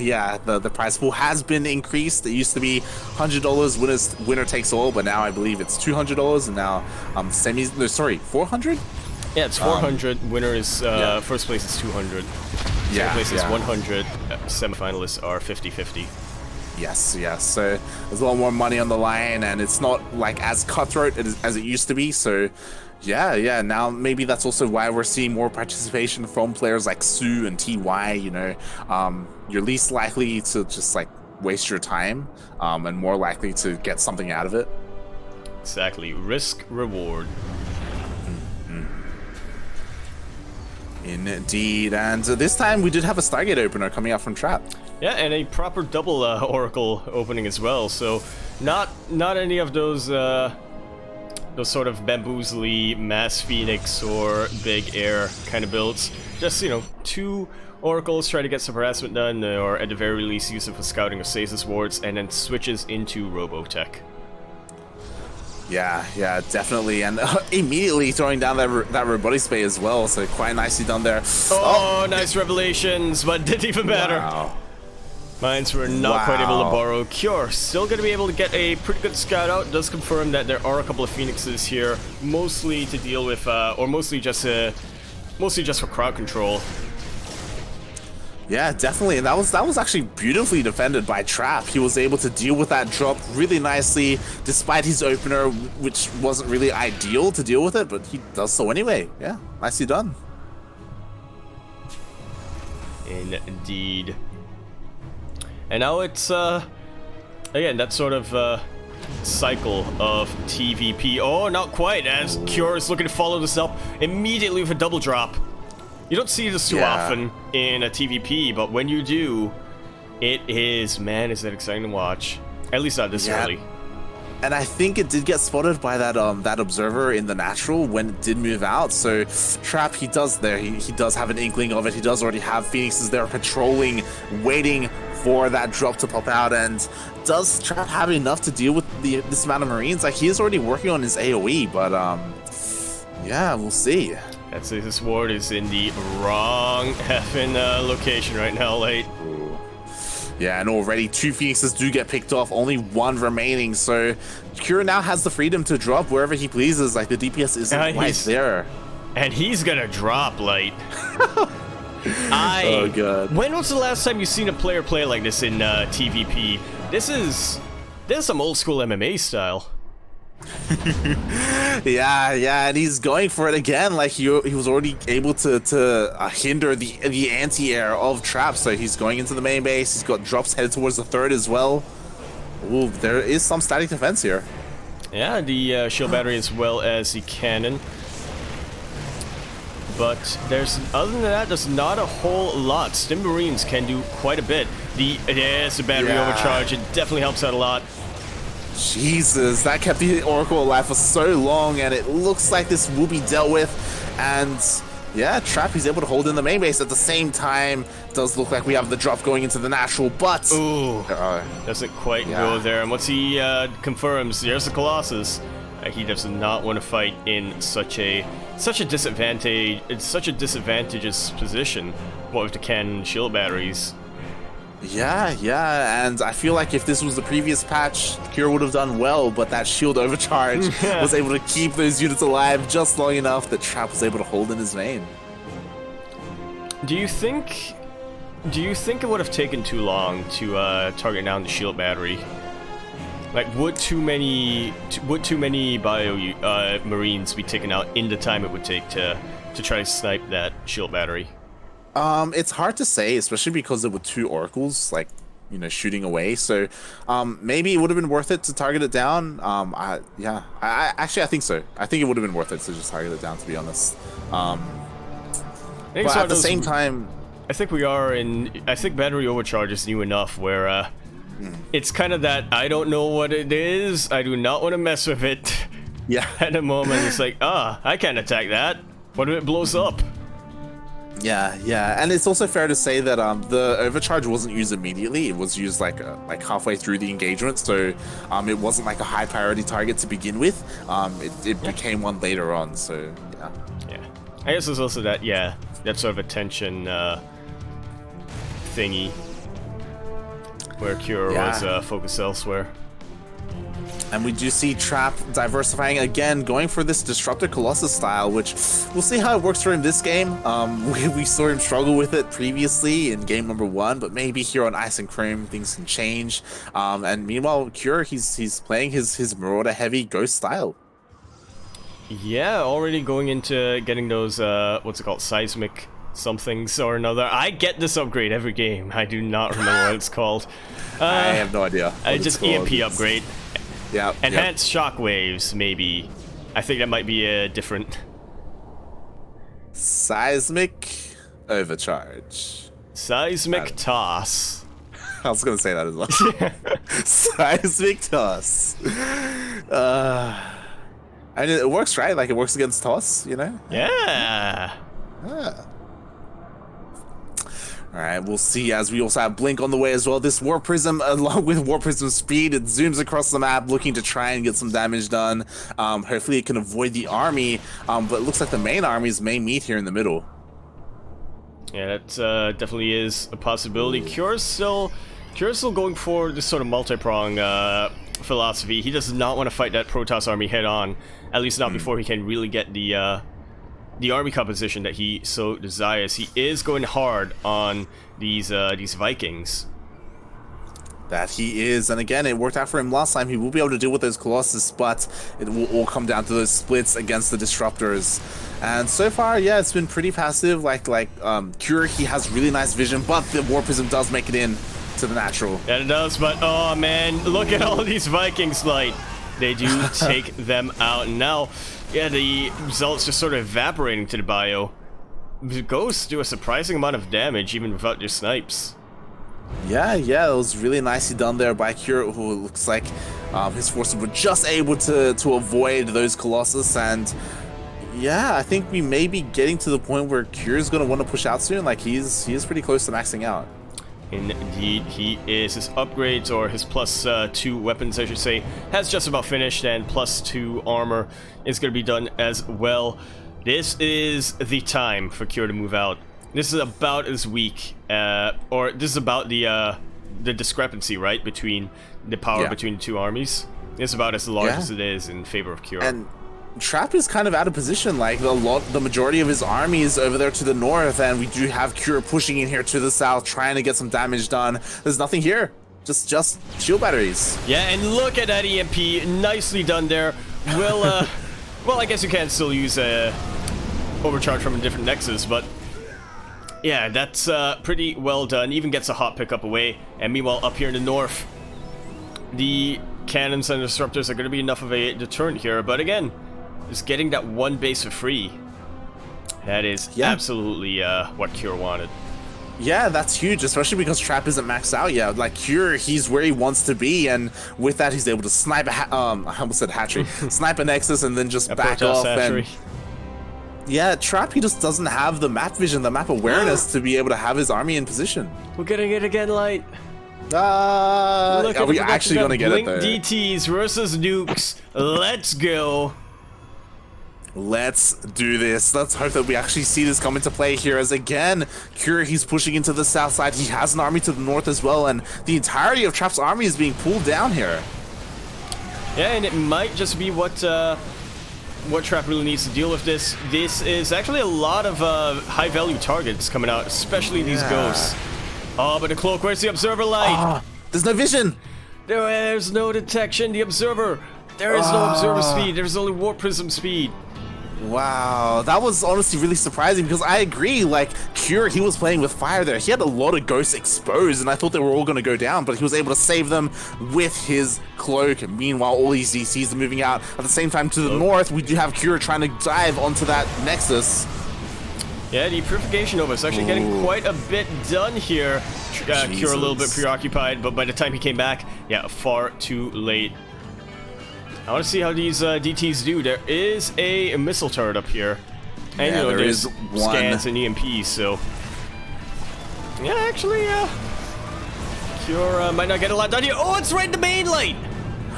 yeah, the prize pool has been increased. It used to be $100 winner takes all, but now I believe it's $200, and now semis. No, sorry, 400. Yeah, it's 400. Winner is first place is 200. Second place is 100. Semifinalists are 50-50. Yes. So there's a lot more money on the line, and it's not like as cutthroat as it used to be. So yeah. Now maybe that's also why we're seeing more participation from players like Sue and TY. You know, you're least likely to just like waste your time, and more likely to get something out of it. Exactly. Risk reward. Indeed, and this time we did have a Stargate opener coming out from Trap. Yeah, and a proper double Oracle opening as well. So not any of those sort of bamboozly Mass Phoenix or Big Air kind of builds. Just, you know, 2 Oracles try to get some harassment done, or at the very least use it for scouting of Stasis wards, and then switches into Robotech. Yeah, definitely, and immediately throwing down that robotic spray as well, so quite nicely done there. Oh, nice revelations, but didn't even matter. Wow. Mines were not quite able to borrow. Cure still going to be able to get a pretty good scout out. Does confirm that there are a couple of Phoenixes here, mostly to deal with, or mostly just for crowd control. Yeah, definitely, and that was actually beautifully defended by Trap. He was able to deal with that drop really nicely, despite his opener, which wasn't really ideal to deal with it, but he does so anyway. Yeah, nicely done. Indeed. And now it's, again, that sort of cycle of TvP. Oh, not quite, as Cure is looking to follow this up immediately with a double drop. You don't see this too often in a TvP, but when you do, it is, man, is that exciting to watch. At least not this early. And I think it did get spotted by that observer in the natural when it did move out. So Trap, he does have an inkling of it. He does already have Phoenixes there patrolling, waiting for that drop to pop out. And does Trap have enough to deal with this amount of Marines? Like, he is already working on his AoE, but yeah, we'll see. I'd say this ward is in the wrong effing location right now, late. Yeah, and already 2 Phoenixes do get picked off, only 1 remaining, so Cure now has the freedom to drop wherever he pleases, like the DPS isn't quite there. And he's gonna drop, light. Oh god. When was the last time you seen a player play like this in TvP? This is some old school MMA style. yeah, and he's going for it again. Like he was already able to hinder the anti-air of Trap, so he's going into the main base. He's got drops headed towards the third as well. Ooh, there is some static defense here. Yeah, the shield battery as well as the cannon. But other than that, there's not a whole lot. Stim Marines can do quite a bit. The battery overcharge, it definitely helps out a lot. Jesus, that kept the Oracle alive for so long, and it looks like this will be dealt with. And yeah, Trap, he's able to hold in the main base at the same time. Does look like we have the drop going into the natural, but ooh, doesn't quite go there. And once he confirms, there's the Colossus. He does not want to fight in such a disadvantageous position. What with the cannon shield batteries. Yeah, and I feel like if this was the previous patch, Cure would have done well, but that shield overcharge was able to keep those units alive just long enough that Trap was able to hold in his main. Do you think it would have taken too long to target down the shield battery? Like, would too many bio Marines be taken out in the time it would take to try to snipe that shield battery? It's hard to say, especially because there were 2 Oracles, like, you know, shooting away. So, maybe it would have been worth it to target it down. I think so. I think it would have been worth it to just target it down, to be honest. But at the same time, I think battery overcharge is new enough where it's kind of that I don't know what it is. I do not want to mess with it. Yeah. At the moment, it's like, I can't attack that. What if it blows up? Yeah, and it's also fair to say that the overcharge wasn't used immediately. It was used like halfway through the engagement, so it wasn't like a high priority target to begin with. It became one later on. So yeah. I guess there's also that that sort of attention thingy where Cure was focused elsewhere. And we do see Trap diversifying again, going for this Disruptor Colossus style, which we'll see how it works for him this game. We saw him struggle with it previously in game number 1, but maybe here on Ice and Chrome things can change. And meanwhile, Cure, he's playing his Marauder heavy Ghost style. Yeah, already going into getting those what's it called, seismic somethings or another. I get this upgrade every game. I do not remember what it's called. I have no idea. Just EMP upgrade. Yeah. Enhanced shockwaves, maybe. I think that might be a different. Seismic overcharge. Seismic toss. I was gonna say that as well. Seismic toss. And it works, right? Like it works against toss, you know? Yeah. Alright, we'll see as we also have Blink on the way as well. This War Prism, along with War Prism speed, it zooms across the map looking to try and get some damage done. Hopefully it can avoid the army, but it looks like the main armies may meet here in the middle. Yeah, that definitely is a possibility. Cure's still going for this sort of multi-prong philosophy. He does not want to fight that Protoss army head on, at least not before he can really get the army composition that he so desires. He is going hard on these Vikings. That he is, and again, it worked out for him last time. He will be able to deal with those Colossus, but it will all come down to those splits against the Disruptors. And so far, yeah, it's been pretty passive. Like Cure, he has really nice vision, but the War Prism does make it in to the natural. Yeah, it does, but oh man, look at all these Vikings, Light. They do take them out. And now, yeah, the results just sort of evaporating to the bio. The Ghosts do a surprising amount of damage even without their snipes. Yeah, it was really nicely done there by Cure, who looks like his forces were just able to avoid those Colossus. And yeah, I think we may be getting to the point where Cure's going to want to push out soon. Like he is pretty close to maxing out. Indeed, he is. His upgrades, or his +2 weapons, I should say, has just about finished, and +2 armor is going to be done as well. This is the time for Cure to move out. This is about as weak, or this is about the discrepancy, right, between the power between the two armies. It's about as large as it is in favor of Cure. And Trap is kind of out of position. Like the majority of his army is over there to the north, and we do have Cure pushing in here to the south, trying to get some damage done. There's nothing here, just shield batteries. Yeah, and look at that EMP, nicely done there. Well, I guess you can still use a overcharge from a different nexus, but yeah, that's pretty well done. Even gets a hot pickup away. And meanwhile, up here in the north, the cannons and disruptors are going to be enough of a deterrent here. But again, just getting that one base for free, that is absolutely what Cure wanted. Yeah, that's huge, especially because Trap isn't maxed out yet. Like Cure, he's where he wants to be, and with that, he's able to snipe I almost said hatchery, snipe a nexus, and then just back off. And yeah, Trap, he just doesn't have the map vision, the map awareness to be able to have his army in position. We're getting it again, Light. Are we actually gonna get it there? Blink DTs versus nukes. Let's go. Let's do this. Let's hope that we actually see this come into play here, as again, Cure, he's pushing into the south side. He has an army to the north as well, and the entirety of Trap's army is being pulled down here. Yeah, and it might just be what Trap really needs to deal with this. This is actually a lot of high-value targets coming out, especially these ghosts. Oh, but the cloak, where's the observer light? There's no vision. There's no detection. The observer. There is no observer speed. There's only War Prism speed. Wow, that was honestly really surprising, because I agree, like, Cure, he was playing with fire there. He had a lot of ghosts exposed, and I thought they were all going to go down, but he was able to save them with his cloak. Meanwhile, all these DCs are moving out. At the same time, to the north, we do have Cure trying to dive onto that Nexus. Yeah, the Purification Nova is actually getting quite a bit done here. Cure a little bit preoccupied, but by the time he came back, yeah, far too late. I want to see how these DTs do. There is a missile turret up here. And Yeah, you know, there there's is one. scans and EMPs, so... Yeah, actually, Cure might not get a lot done here. Oh, it's right in the main lane!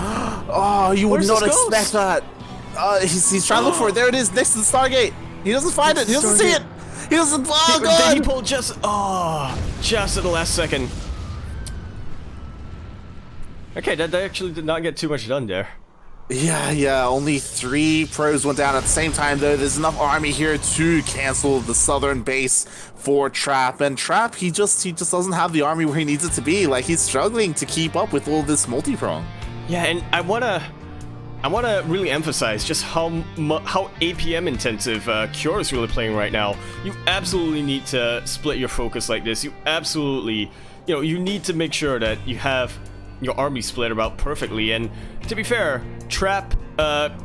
Oh, you would Where's not this expect ghost? that. He's trying to look for it. There it is, next to the Stargate. He doesn't find it. He doesn't see it. He doesn't. Oh, Then he God. pulled just at the last second. Okay, that actually did not get too much done there. Yeah, only 3 pros went down at the same time, though. There's enough army here to cancel the southern base for Trap. And Trap, he just doesn't have the army where he needs it to be. Like, he's struggling to keep up with all this multi-prong. Yeah, and I wanna really emphasize just how APM intensive Cure is really playing right now. You absolutely need to split your focus like this. You absolutely, you need to make sure that you have your army split about perfectly. And to be fair, Trap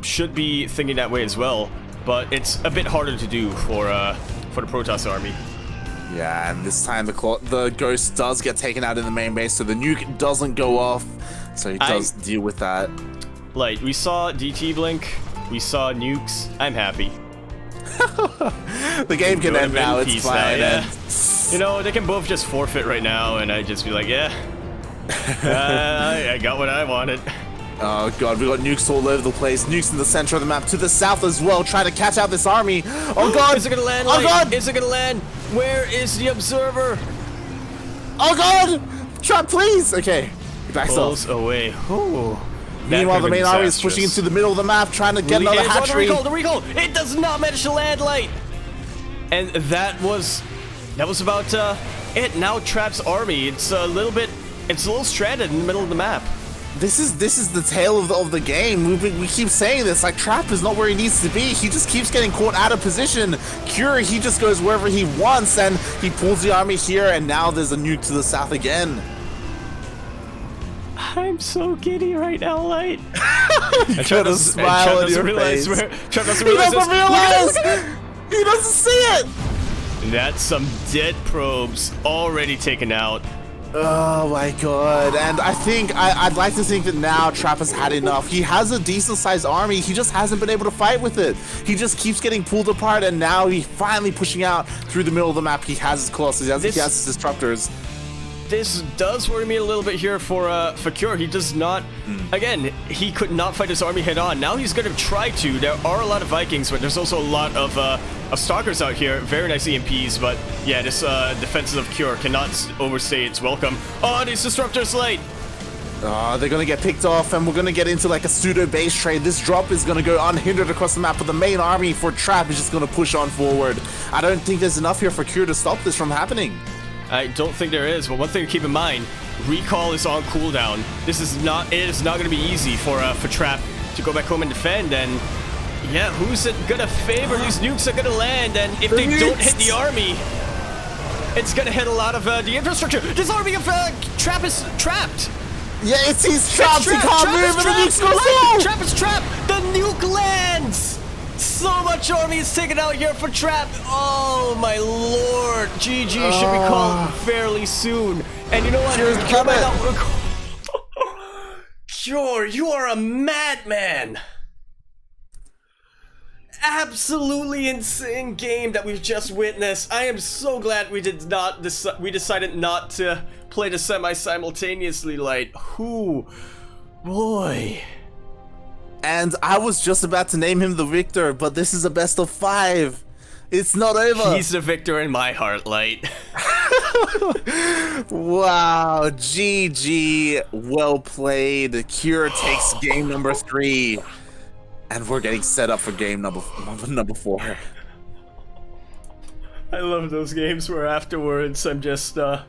should be thinking that way as well, but it's a bit harder to do for the Protoss army. Yeah, and this time the ghost does get taken out in the main base, so the nuke doesn't go off. So he does deal with that. Like, we saw DT blink, we saw nukes. I'm happy. The game can end now. It's fine. Yeah. They can both just forfeit right now, and I'd just be like, yeah. I got what I wanted. Oh God, we got nukes all over the place. Nukes in the center of the map, to the south as well, trying to catch out this army. Oh God! Is it gonna land? Oh God! Is it gonna land? Where is the observer? Oh God! Trap, please! Okay, he backs Pulls off. away. Ooh. Meanwhile, the main army is pushing into the middle of the map, trying to get another hatchery. The recall! It does not manage to land, Light! And that was about it. Now Trap's army, it's a little stranded in the middle of the map. This is the tale of the game. We keep saying this, like, Trap is not where he needs to be. He just keeps getting caught out of position. Cure, he just goes wherever he wants, and he pulls the army here, and now there's a nuke to the south again. I'm so giddy right now, Light. You got a smile on your face. Trap doesn't realize this. He doesn't see it! That's some dead probes already taken out. Oh my God, and I'd like to think that now Trap has had enough. He has a decent sized army, he just hasn't been able to fight with it. He just keeps getting pulled apart, and now he's finally pushing out through the middle of the map. He has his Colossus, he has his Disruptors. This does worry me a little bit here for Cure. He does not, again, he could not fight his army head on. Now he's going to try to. There are a lot of Vikings, but there's also a lot of Stalkers out here. Very nice EMPs, but yeah, this defenses of Cure cannot overstay its welcome. Oh, these Disruptors late. They're going to get picked off, and we're going to get into like a pseudo base trade. This drop is going to go unhindered across the map, but the main army for Trap is just going to push on forward. I don't think there's enough here for Cure to stop this from happening. I don't think there is, but one thing to keep in mind, recall is on cooldown. It is not going to be easy for Trap to go back home and defend, and yeah, who's it gonna favor? These nukes are gonna land, and if they don't hit the army, it's gonna hit a lot of the infrastructure. This army of Trap is trapped. Yeah, he's trapped. He can't move, and the nuke's gonna fall. Trap is trapped. The nuke lands. So much army is taken out here for Trap. Oh my lord. GG should be called fairly soon. And you know what? Cure, you are a madman. Absolutely insane game that we've just witnessed. I am so glad we decided not to play the simultaneously, Light. Who? Boy. And I was just about to name him the victor, but this is a best of 5. It's not over. He's the victor in my heart, Light. Wow, GG, well played. Cure takes game number 3, and we're getting set up for game number 4. I love those games where afterwards I'm just, I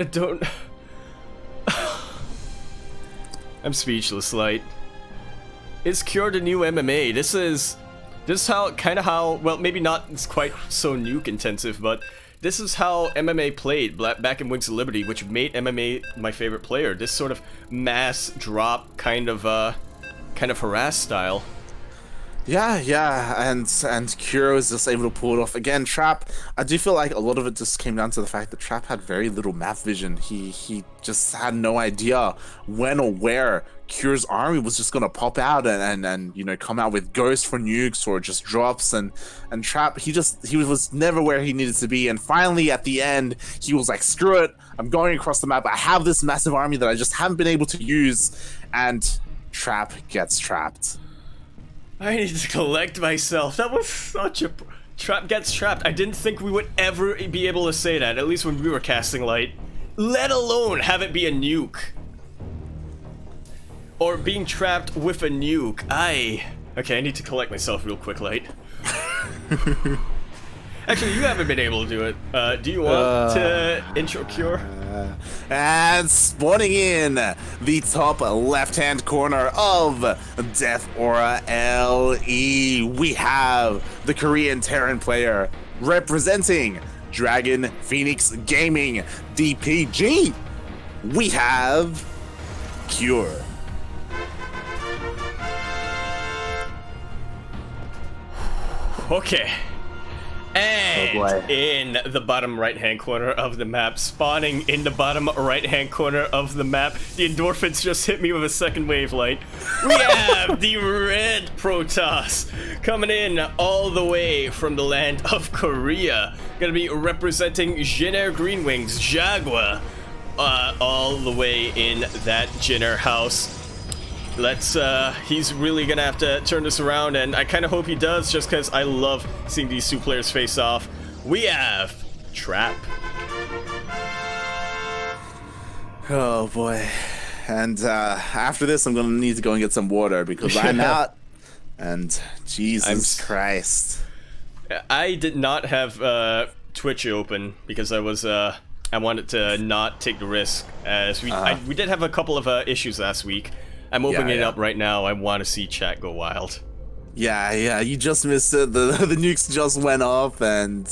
don't. I'm speechless, Light. It's Cure the new MMA. This is how, well, maybe not it's quite so nuke intensive, but this is how MMA played back in Wings of Liberty, which made MMA my favorite player. This sort of mass drop kind of harass style. Yeah, and Kuro is just able to pull it off again. Trap, I do feel like a lot of it just came down to the fact that Trap had very little map vision. He just had no idea when or where Kuro's army was just gonna pop out and you know, come out with ghosts for nukes or just drops, and Trap, he was never where he needed to be. And finally at the end he was like, screw it, I'm going across the map. I have this massive army that I just haven't been able to use, and Trap gets trapped. I need to collect myself. That was such a... Trap gets trapped. I didn't think we would ever be able to say that, at least when we were casting Light. Let alone have it be a nuke. Or being trapped with a nuke. Okay, I need to collect myself real quick, Light. Actually, you haven't been able to do it. Do you want to intro Cure? And spawning in the top left-hand corner of Death Aura LE, we have the Korean Terran player representing Dragon Phoenix Gaming DPG. We have Cure. Okay. And boy. in the bottom right-hand corner of the map, spawning in the bottom right-hand corner of the map, the endorphins just hit me with a second wave Light. We have the red Protoss coming in all the way from the land of Korea. Gonna be representing Jinner Greenwings, Jaguar, all the way in that Jinner house. He's really gonna have to turn this around, and I kind of hope he does, just because I love seeing these two players face off. We have Trap. Oh boy. And after this I'm gonna need to go and get some water because I'm out. And Jesus Christ. I did not have Twitch open because I wanted to not take the risk, as we did have a couple of issues last week. I'm opening it up right now. I want to see chat go wild. Yeah, you just missed it. The nukes just went off, and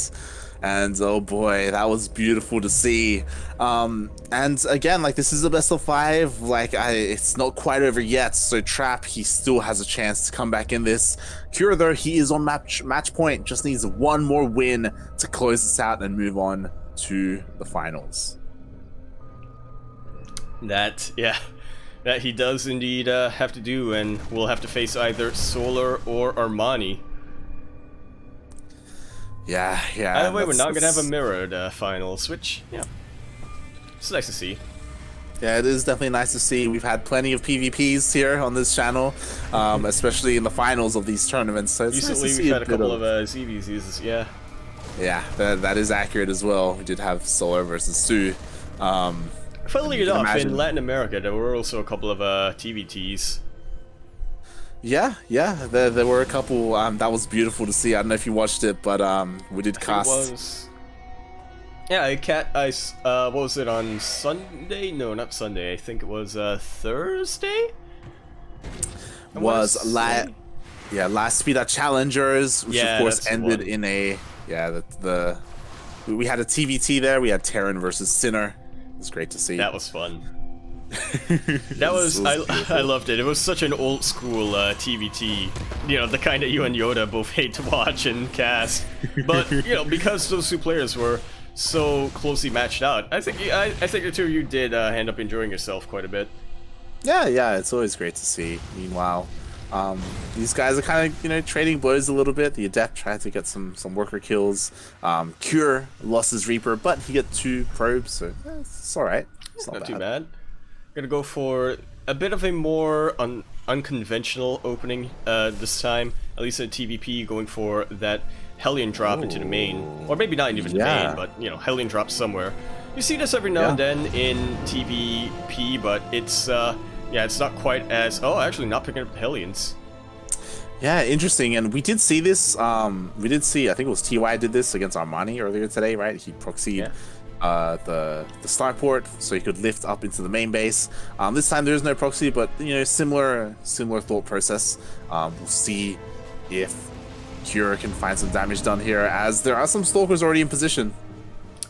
oh boy, that was beautiful to see. And again, like, this is a best of 5. Like, it's not quite over yet. So Trap, he still has a chance to come back in this. Cure, though, he is on match point. Just needs one more win to close this out and move on to the finals. That he does indeed have to do, and we'll have to face either Solar or Armani. Yeah. By the way, we're not going to have a mirrored finals, which, yeah, it's nice to see. Yeah, it is definitely nice to see. We've had plenty of PvPs here on this channel, especially in the finals of these tournaments. So it's recently nice to see we've had a couple of ZVZs, yeah. Yeah, that is accurate as well. We did have Solar versus Sue. Funnily enough, in Latin America, there were also a couple of TvTs. Yeah, there were a couple. That was beautiful to see. I don't know if you watched it, but we did cast. What was it, on Sunday? No, not Sunday. I think it was Thursday. Last Speed Out Challengers, which of course ended in a we had a TvT there. We had Terran versus Sinner. It was great to see. That was fun. I loved it. It was such an old school TvT, you know, the kind that you and Yoda both hate to watch and cast. But you know, because those two players were so closely matched out, I think the two of you did end up enjoying yourself quite a bit. Yeah, it's always great to see. Meanwhile, these guys are kind of, you know, trading blows a little bit. The Adept tried to get some worker kills. Cure lost his Reaper, but he got 2 probes, so it's alright. It's not too bad. Gonna go for a bit of a more unconventional opening this time, at least in TvP, going for that Hellion drop into the main, or maybe not even the main, but you know, Hellion drop somewhere. You see this every now and then in TvP, but it's it's not quite as... Oh, actually not picking up the Hellions. Yeah, interesting. And we did see this. We did see, I think it was TY did this against Armani earlier today, right? He proxied the starport so he could lift up into the main base. This time there is no proxy, but you know, similar thought process. We'll see if Cure can find some damage done here, as there are some stalkers already in position.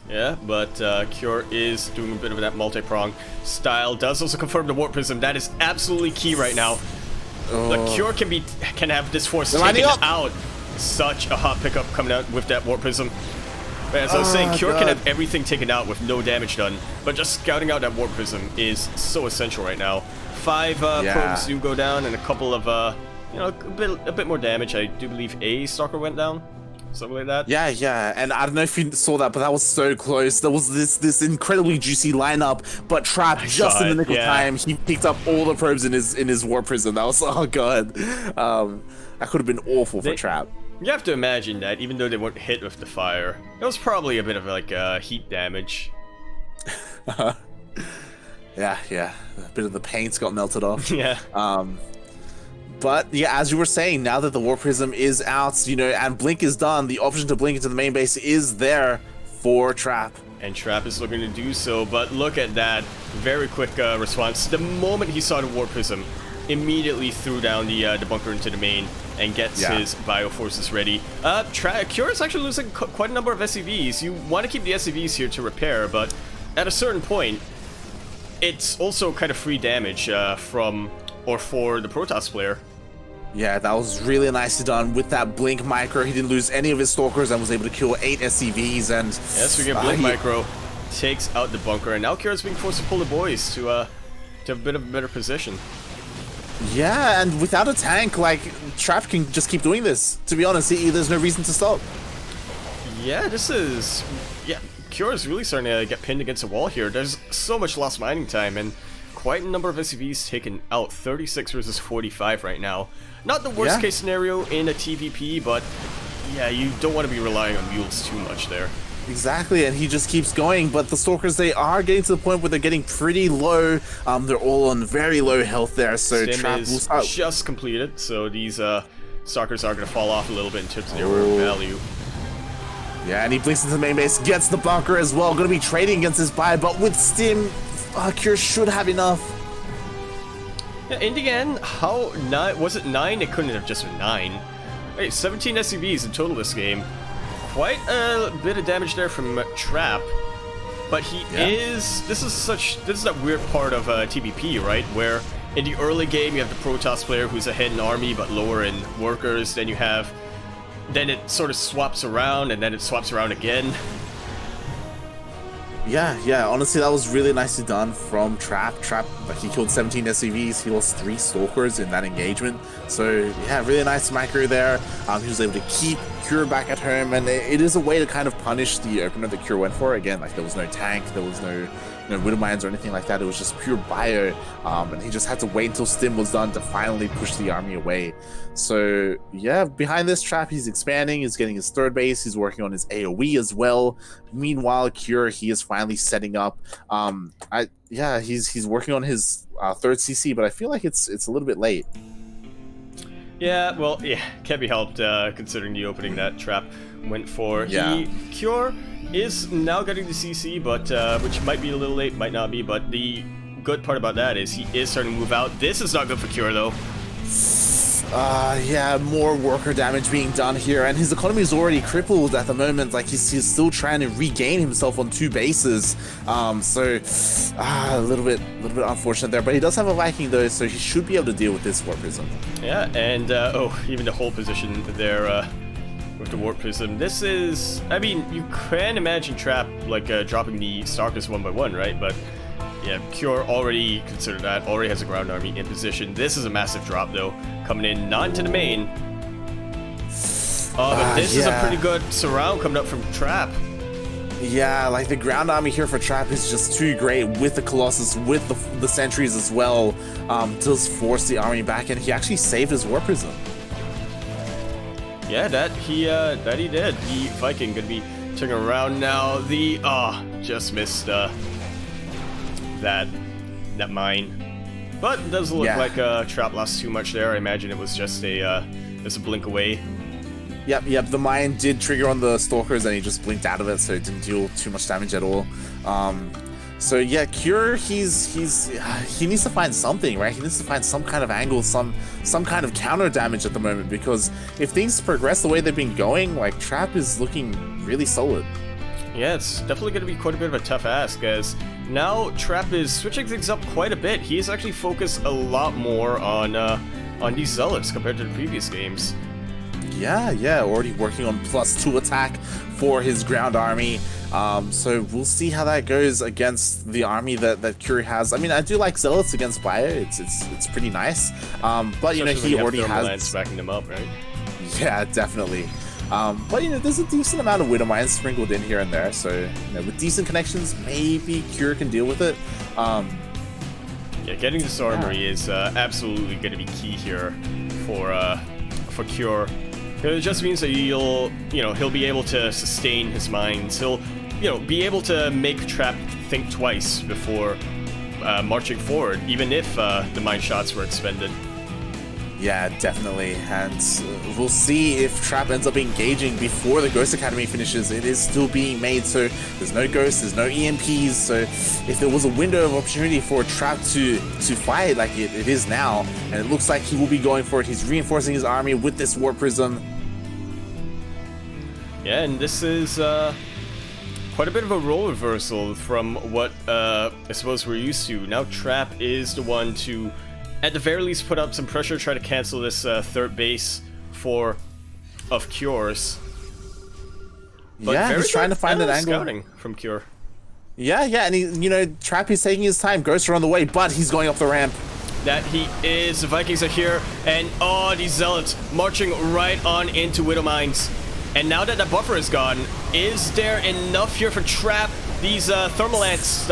Yeah, but Cure is doing a bit of that multi-prong style. Does also confirm the Warp Prism. That is absolutely key right now. The Cure can have this force They're lining taken up. out. Such a hot pickup coming out with that Warp Prism. As I was saying, Cure God. can have everything taken out with no damage done, but just scouting out that Warp Prism is so essential right now. 5 probes do go down, and a couple of, you know, a bit more damage. I do believe a Stalker went down, something like that. Yeah, and I don't know if you saw that, but that was so close. There was this incredibly juicy lineup, but Trap just in the nick of time, he picked up all the probes in his War Prism. That was, oh god, that could have been awful for Trap. You have to imagine that even though they weren't hit with the fire, it was probably a bit of like heat damage. Yeah, a bit of the paints got melted off. Yeah. But yeah, as you were saying, now that the War Prism is out, you know, and Blink is done, the option to blink into the main base is there for Trap. And Trap is looking to do so, but look at that very quick response. The moment he saw the War Prism, immediately threw down the bunker into the main and gets his bio forces ready. Cure is actually losing quite a number of SCVs. You want to keep the SCVs here to repair, but at a certain point, it's also kind of free damage for the Protoss player. Yeah, that was really nicely done with that Blink Micro. He didn't lose any of his Stalkers and was able to kill 8 SCVs. And yes, we get Blink Micro takes out the bunker, and now Cure is being forced to pull the boys to have a bit of a better position. Yeah, and without a tank, like, Trap can just keep doing this. To be honest, there's no reason to stop. Yeah, Cure is really starting to get pinned against a wall here. There's so much lost mining time, and quite a number of SCVs taken out. 36 versus 45 right now. Not the worst case scenario in a TvP, but yeah, you don't want to be relying on mules too much there. Exactly, and he just keeps going, but the Stalkers, they are getting to the point where they're getting pretty low. They're all on very low health there, so Stim Trap will is start. just completed, so these Stalkers are going to fall off a little bit in terms of their value. Yeah, and he blinks into the main base, gets the bunker as well. Going to be trading against his buy, but with Stim, Cure should have enough. Yeah, in the end, was it 9? It couldn't have just been 9. Wait, 17 SCVs in total this game. Quite a bit of damage there from Trap, but this is that weird part of TvP, right? Where in the early game you have the Protoss player who's ahead in army but lower in workers. Then it sort of swaps around, and then it swaps around again. Yeah, honestly, that was really nicely done from Trap. Trap, like, he killed 17 SCVs, he lost 3 Stalkers in that engagement. So, yeah, really nice macro there. He was able to keep Cure back at home, and it is a way to kind of punish the opener that Cure went for. Again, like, there was no tank, there was no Widow Mines or anything like that. It was just pure bio, and he just had to wait until Stim was done to finally push the army away. So yeah, behind this Trap, he's expanding, he's getting his 3rd base, he's working on his AoE as well. Meanwhile, Cure, he is finally setting up. He's working on his 3rd CC, but I feel like it's a little bit late. Yeah, well, can't be helped considering the opening that Trap went for. Yeah. Cure is now getting the CC, but which might be a little late, might not be, but the good part about that is he is starting to move out. This is not good for Cure, though. Yeah, more worker damage being done here, and his economy is already crippled at the moment. Like, he's still trying to regain himself on 2 bases. A little bit unfortunate there, but he does have a Viking though, so he should be able to deal with this Warp Prism. Yeah, and even the whole position there with the Warp Prism. This is, I mean, you can imagine Trap like dropping the Stalkers 1 by 1, right? But yeah, Cure already considered that, already has a ground army in position. This is a massive drop though, coming in, not into the main. But this is a pretty good surround coming up from Trap. Yeah, like, the ground army here for Trap is just too great with the Colossus, with the sentries as well. Does force the army back, and he actually saved his Warp Prism. Yeah, that he did. The Viking gonna be turning around now. Just missed that mine, but it doesn't look like Trap lost too much there. I imagine it was just a blink away. Yep, the mine did trigger on the Stalkers and he just blinked out of it, so it didn't deal too much damage at all. So yeah, Cure, he needs to find something, right? He needs to find some kind of angle, some kind of counter damage at the moment, because if things progress the way they've been going, like, Trap is looking really solid. Yeah, it's definitely going to be quite a bit of a tough ask, as now Trap is switching things up quite a bit. He's actually focused a lot more on on these Zealots compared to the previous games. Yeah, already working on +2 attack for his ground army. So we'll see how that goes against the army that Curie has. I mean, I do like Zealots against Bio. It's pretty nice. But you know, he already has backing them up, right? Yeah, definitely. But you know, there's a decent amount of Widow Mines sprinkled in here and there. So you know, with decent connections, maybe Cure can deal with it. Yeah, getting this armory is absolutely going to be key here for Cure. It just means that he'll be able to sustain his mines. He'll, be able to make Trap think twice before marching forward, even if the mine shots were expended. Yeah, definitely, and we'll see if Trap ends up engaging before the Ghost Academy finishes. It is still being made, so there's no ghosts, there's no EMPs, so if there was a window of opportunity for Trap to fight like it is now, and it looks like he will be going for it. He's reinforcing his army with this Warp Prism. Yeah, and this is quite a bit of a role reversal from what I suppose we're used to. Now Trap is the one to, at the very least, put up some pressure, try to cancel this third base of Cure's. But yeah, he's trying to find an angle. Scouting from Cure. Yeah, and Trap is taking his time. Ghosts are on the way, but he's going up the ramp. That he is. The Vikings are here, and these Zealots marching right on into Widow Mines. And now that the buffer is gone, is there enough here for Trap? These Thermalance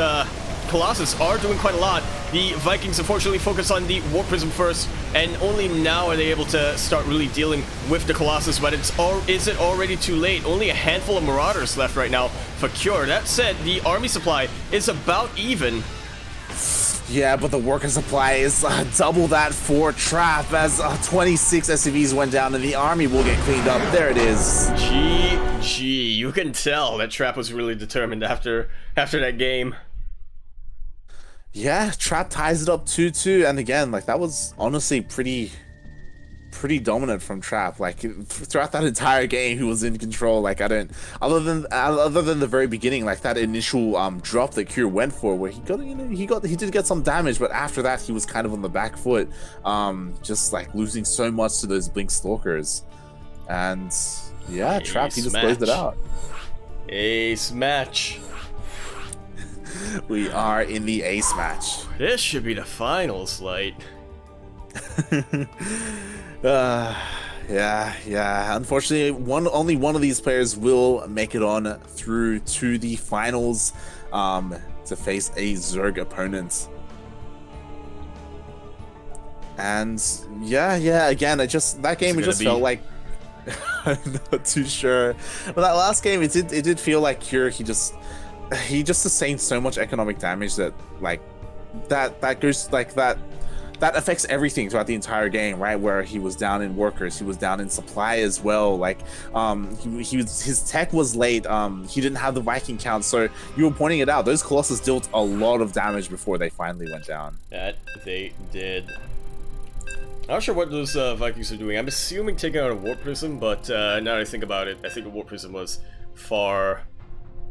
Colossus are doing quite a lot. The Vikings unfortunately focus on the Warp Prism first, and only now are they able to start really dealing with the Colossus, but is it already too late? Only a handful of Marauders left right now for Cure. That said, the army supply is about even. Yeah, but the worker supply is double that for Trap as 26 SCVs went down and the army will get cleaned up. There it is. GG. You can tell that Trap was really determined after that game. Yeah, Trap ties it up 2-2, and again, like, that was honestly pretty dominant from Trap. Like, throughout that entire game, he was in control. Like, other than the very beginning, like that initial drop that Cure went for, where he did get some damage, but after that, he was kind of on the back foot, just like losing so much to those Blink Stalkers, and yeah, Trap, he just closed it out. Ace match. We are in the ace match. This should be the finals, Light. Yeah. Unfortunately, only one of these players will make it on through to the finals to face a Zerg opponent. And yeah, again, that game it just felt like I'm not too sure. But that last game, it did feel like Cure, he just sustained so much economic damage that like that goes like that affects everything throughout the entire game, right? Where he was down in workers, he was down in supply as well. Like his tech was late. He didn't have the Viking count, so you were pointing it out. Those Colossus dealt a lot of damage before they finally went down. That they did. I'm not sure what those Vikings are doing. I'm assuming taking out a Warp Prism, but now that I think about it, I think the Warp Prism was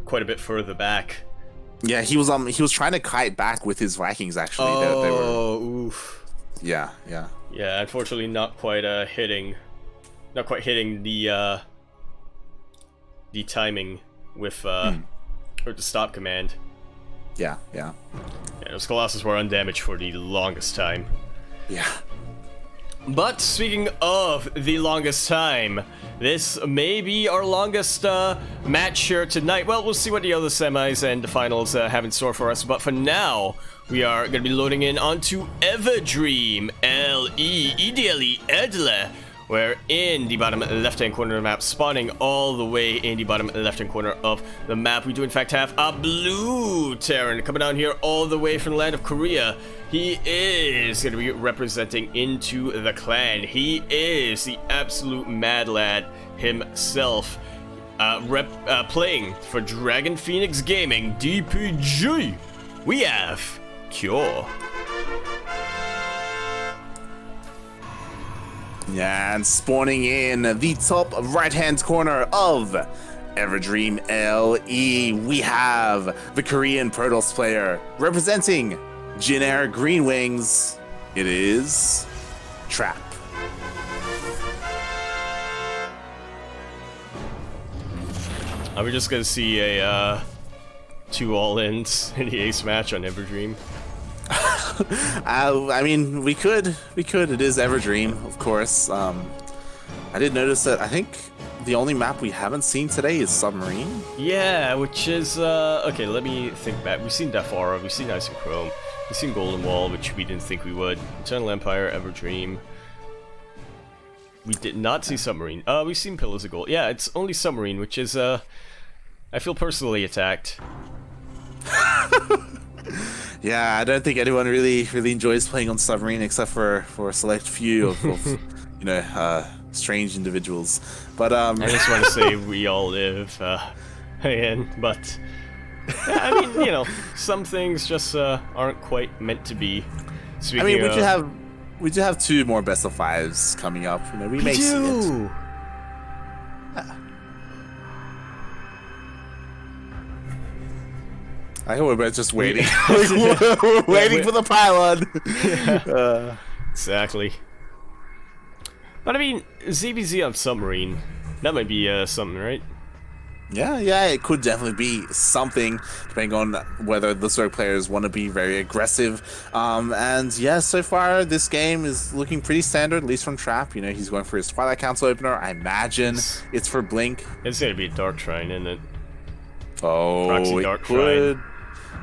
quite a bit further back. Yeah, he was trying to kite back with his Vikings actually. Oh, they were... oof. Yeah. Yeah, unfortunately not quite hitting the timing with or the stop command. Yeah, those Colossus were undamaged for the longest time. Yeah. But speaking of the longest time, this may be our longest match here tonight. Well, we'll see what the other semis and the finals have in store for us. But for now, we are going to be loading in onto Everdream, ideally Edle, where in the bottom left-hand corner of the map, spawning all the way in the bottom left-hand corner of the map, we do in fact have a blue Terran coming down here all the way from the land of Korea. He is going to be representing into the clan. He is the absolute mad lad himself, playing for Dragon Phoenix Gaming DPG. We have Cure. Yeah, and spawning in the top right-hand corner of Everdream LE, we have the Korean Protoss player representing Jin Air Green Wings. It is Trap. Are we just gonna see a 2 all-ins in the ace match on Everdream? I mean, we could. It is Everdream, of course. I did notice that I think the only map we haven't seen today is Submarine. Yeah, which is okay. Let me think back. We've seen Death Aura, we've seen Ice and Chrome, we've seen Golden Wall, which we didn't think we would. Eternal Empire, Everdream. We did not see Submarine. We've seen Pillars of Gold. Yeah, it's only Submarine, which is I feel personally attacked. Yeah, I don't think anyone really enjoys playing on Submarine except for a select few of you know, strange individuals. But I just want to say we all live in, but yeah, I mean, you know, some things just aren't quite meant to be. Speaking I mean, of, we do have 2 more best of 5s coming up. You know, we may see it. I hope we're just waiting. We're waiting for the pylon. Yeah. Exactly. But I mean, ZBZ on Submarine, that might be something, right? Yeah, it could definitely be something, depending on whether the Zerg players want to be very aggressive. And yeah, so far this game is looking pretty standard, at least from Trap. You know, he's going for his Twilight Council opener. I imagine it's for Blink. It's gonna be a Dark Shrine, isn't it? Oh, Proxy it Dark could. Shrine.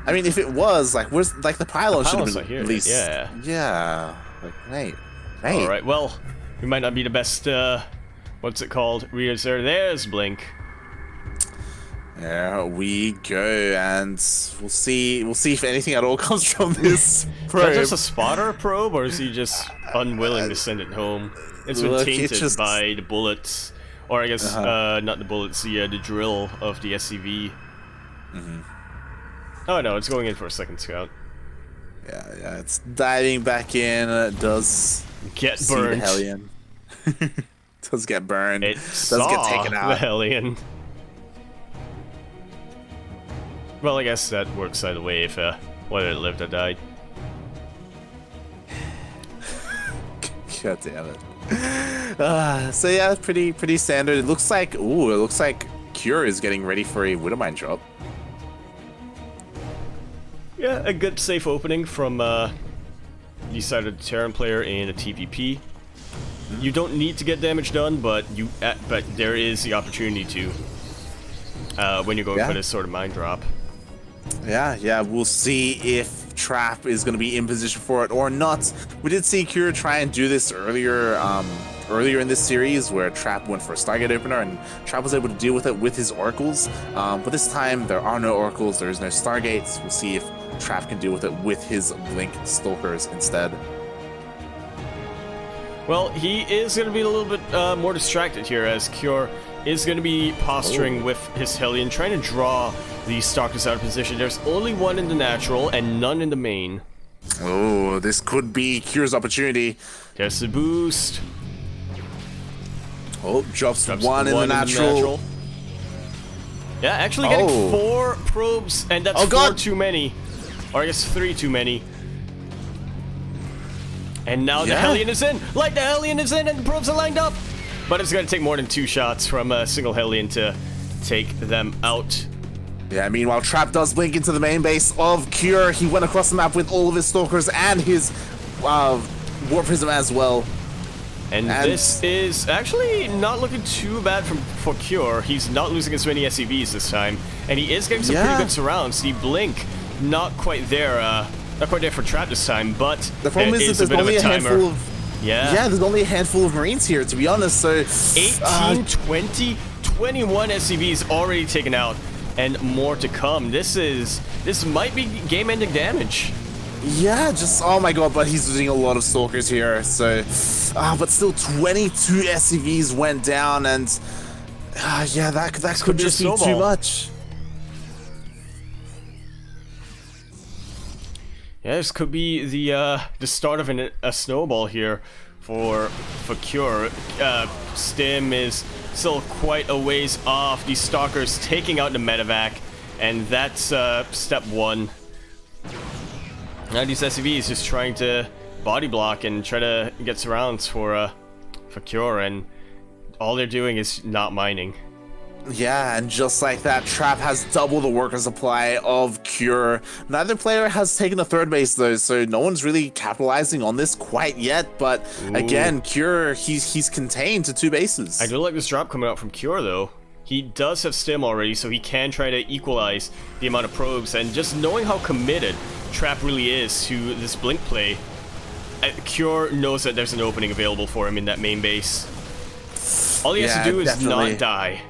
I mean, if it was, like, where's, like, the pylon should have been here, at least. yeah. Like, hey. Alright, well, we might not be the best, what's it called? There's Blink. There we go, and we'll see if anything at all comes from this probe. Is that just a spotter probe, or is he just unwilling to send it home? It's been tainted by the bullets, or I guess not the bullets, the drill of the SCV. Oh no, it's going in for a second scout. Yeah, it's diving back in. It does get see burned. The Hellion. Does get burned. It does get taken out. The Hellion. Well, I guess that works either way if whether it lived or died. God damn it. So yeah, pretty standard. It looks like Cure is getting ready for a Widowmine drop. Yeah, a good safe opening from the side of the Terran player in a TvP. You don't need to get damage done, but there is the opportunity to when you're going for this sort of mine drop. Yeah, we'll see if Trap is going to be in position for it or not. We did see Cure try and do this earlier in this series, where Trap went for a Stargate opener, and Trap was able to deal with it with his oracles. But this time, there are no oracles, there is no Stargates. We'll see if Trap can deal with it with his Blink Stalkers instead. Well, he is going to be a little bit more distracted here, as Cure is going to be posturing with his Hellion, trying to draw the Stalkers out of position. There's only one in the natural and none in the main. Oh, this could be Cure's opportunity. There's the boost. Oh, drops one in the natural. Yeah, actually getting 4 probes, and that's 4 too many. Or I guess 3 too many. And now the Hellion is in! Like, the Hellion is in and the probes are lined up! But it's gonna take more than 2 shots from a single Hellion to take them out. Yeah, meanwhile, Trap does blink into the main base of Cure. He went across the map with all of his Stalkers and his Warp Prism as well. And this is actually not looking too bad for Cure. He's not losing as many SCVs this time. And he is getting some pretty good surrounds. The Blink, not quite there for Trap this time, but the problem is that there's only a handful of... Yeah, there's only a handful of Marines here, to be honest, so... 18, 20, 21 SCVs already taken out, and more to come. This might be game-ending damage. Yeah, oh my god, but he's losing a lot of Stalkers here, so... but still, 22 SCVs went down, and... yeah, that could just be too much. Yeah, this could be the start of a snowball here for Cure. Stim is still quite a ways off. These Stalkers taking out the medevac, and that's step 1. Now these SCVs just trying to body block and try to get surrounds for Cure, and all they're doing is not mining. Yeah, and just like that, Trap has double the worker supply of Cure. Neither player has taken a third base though, so no one's really capitalizing on this quite yet. But again, Cure, he's contained to 2 bases. I do like this drop coming out from Cure though. He does have stim already, so he can try to equalize the amount of probes, and just knowing how committed Trap really is to this blink play, Cure knows that there's an opening available for him in that main base. All he has to do is not die.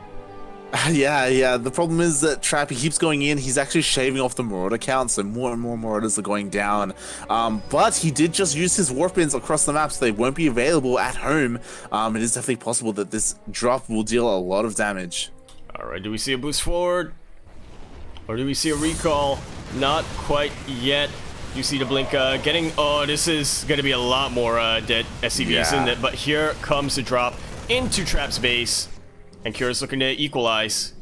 Yeah. The problem is that Trap, he keeps going in. He's actually shaving off the Marauder count, so more and more Marauders are going down. But he did just use his warp bins across the map, so they won't be available at home. It is definitely possible that this drop will deal a lot of damage. Alright, do we see a boost forward? Or do we see a recall? Not quite yet. You see the blink getting... Oh, this is going to be a lot more dead SCVs, isn't it? But here comes the drop into Trap's base. And Cure's looking to equalize.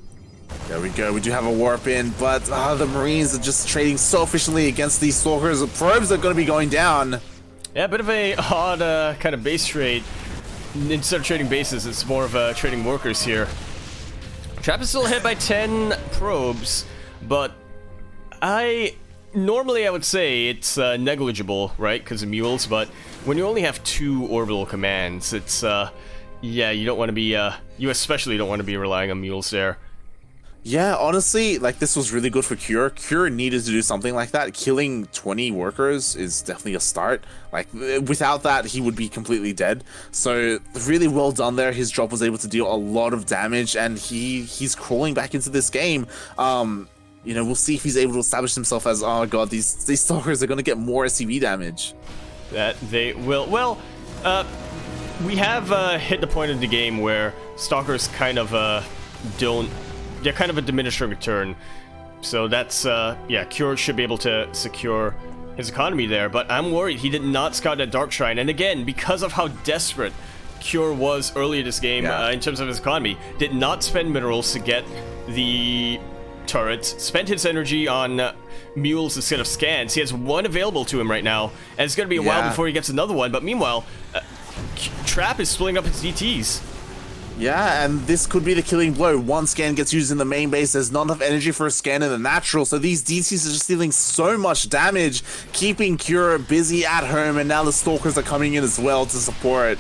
There we go. We do have a warp in, but the Marines are just trading so efficiently against these Stalkers. The probes are going to be going down. Yeah, a bit of a odd kind of base trade. Instead of trading bases, it's more of trading workers here. Trap is still ahead by 10 probes, but normally I would say it's negligible, right? Because of mules, but when you only have 2 orbital commands, it's yeah, you don't want to be you especially don't want to be relying on mules there. Yeah, honestly, like, this was really good for Cure. Cure needed to do something like that. Killing 20 workers is definitely a start. Like, without that, he would be completely dead. So, really well done there. His drop was able to deal a lot of damage, and he's crawling back into this game. You know, we'll see if he's able to establish himself as, oh god, these Stalkers are going to get more SCV damage. That they will. Well, we have hit the point of the game where Stalkers kind of they're kind of a diminishing return. So that's, yeah, Cure should be able to secure his economy there. But I'm worried he did not scout that Dark Shrine. And again, because of how desperate Cure was earlier this game in terms of his economy, did not spend minerals to get the turrets, spent his energy on mules instead of scans. He has 1 available to him right now, and it's going to be a while before he gets another one. But meanwhile, Trap is splitting up his DTs. Yeah, and this could be the killing blow. 1 scan gets used in the main base. There's not enough energy for a scan in the natural, so these DTs are just dealing so much damage, keeping Cure busy at home, and now the Stalkers are coming in as well to support.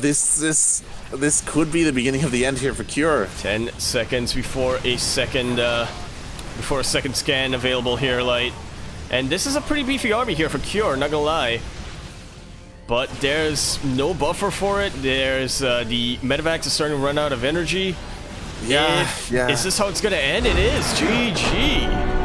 This could be the beginning of the end here for Cure. 10 seconds before a second scan available here, Light. And this is a pretty beefy army here for Cure, not gonna lie. But there's no buffer for it. There's the medevacs is starting to run out of energy. Yeah. Is this how it's gonna end? It is. GG.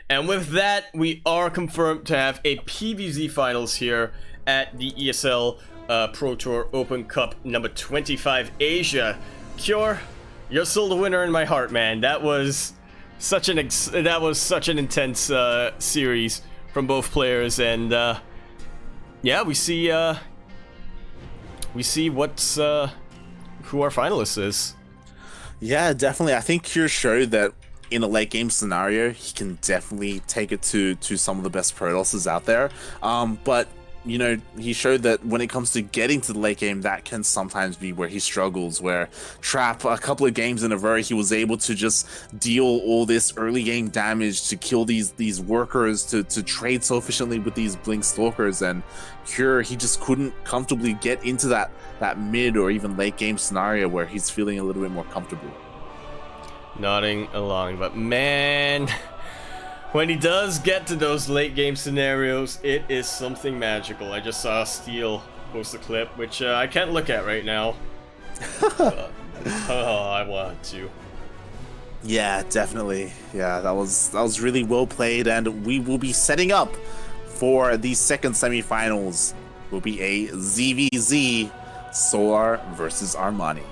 And with that, we are confirmed to have a PVZ finals here at the ESL Pro Tour Open Cup number 25 Asia. Cure, you're still the winner in my heart, man. That was such an intense series from both players, and yeah, we see what's who our finalist is. Yeah, definitely. I think Cure showed that in a late game scenario, he can definitely take it to some of the best Protosses out there. But you know, he showed that when it comes to getting to the late game, that can sometimes be where he struggles, where Trap, a couple of games in a row, he was able to just deal all this early game damage to kill these workers, to trade so efficiently with these Blink Stalkers, and Cure, he just couldn't comfortably get into that mid or even late game scenario where he's feeling a little bit more comfortable. Nodding along, but man, when he does get to those late game scenarios, it is something magical. I just saw Steel post a clip, which I can't look at right now. I want to. Yeah, definitely. Yeah, that was really well played, and we will be setting up for the second semifinals. Will be a ZVZ Solar versus Armani.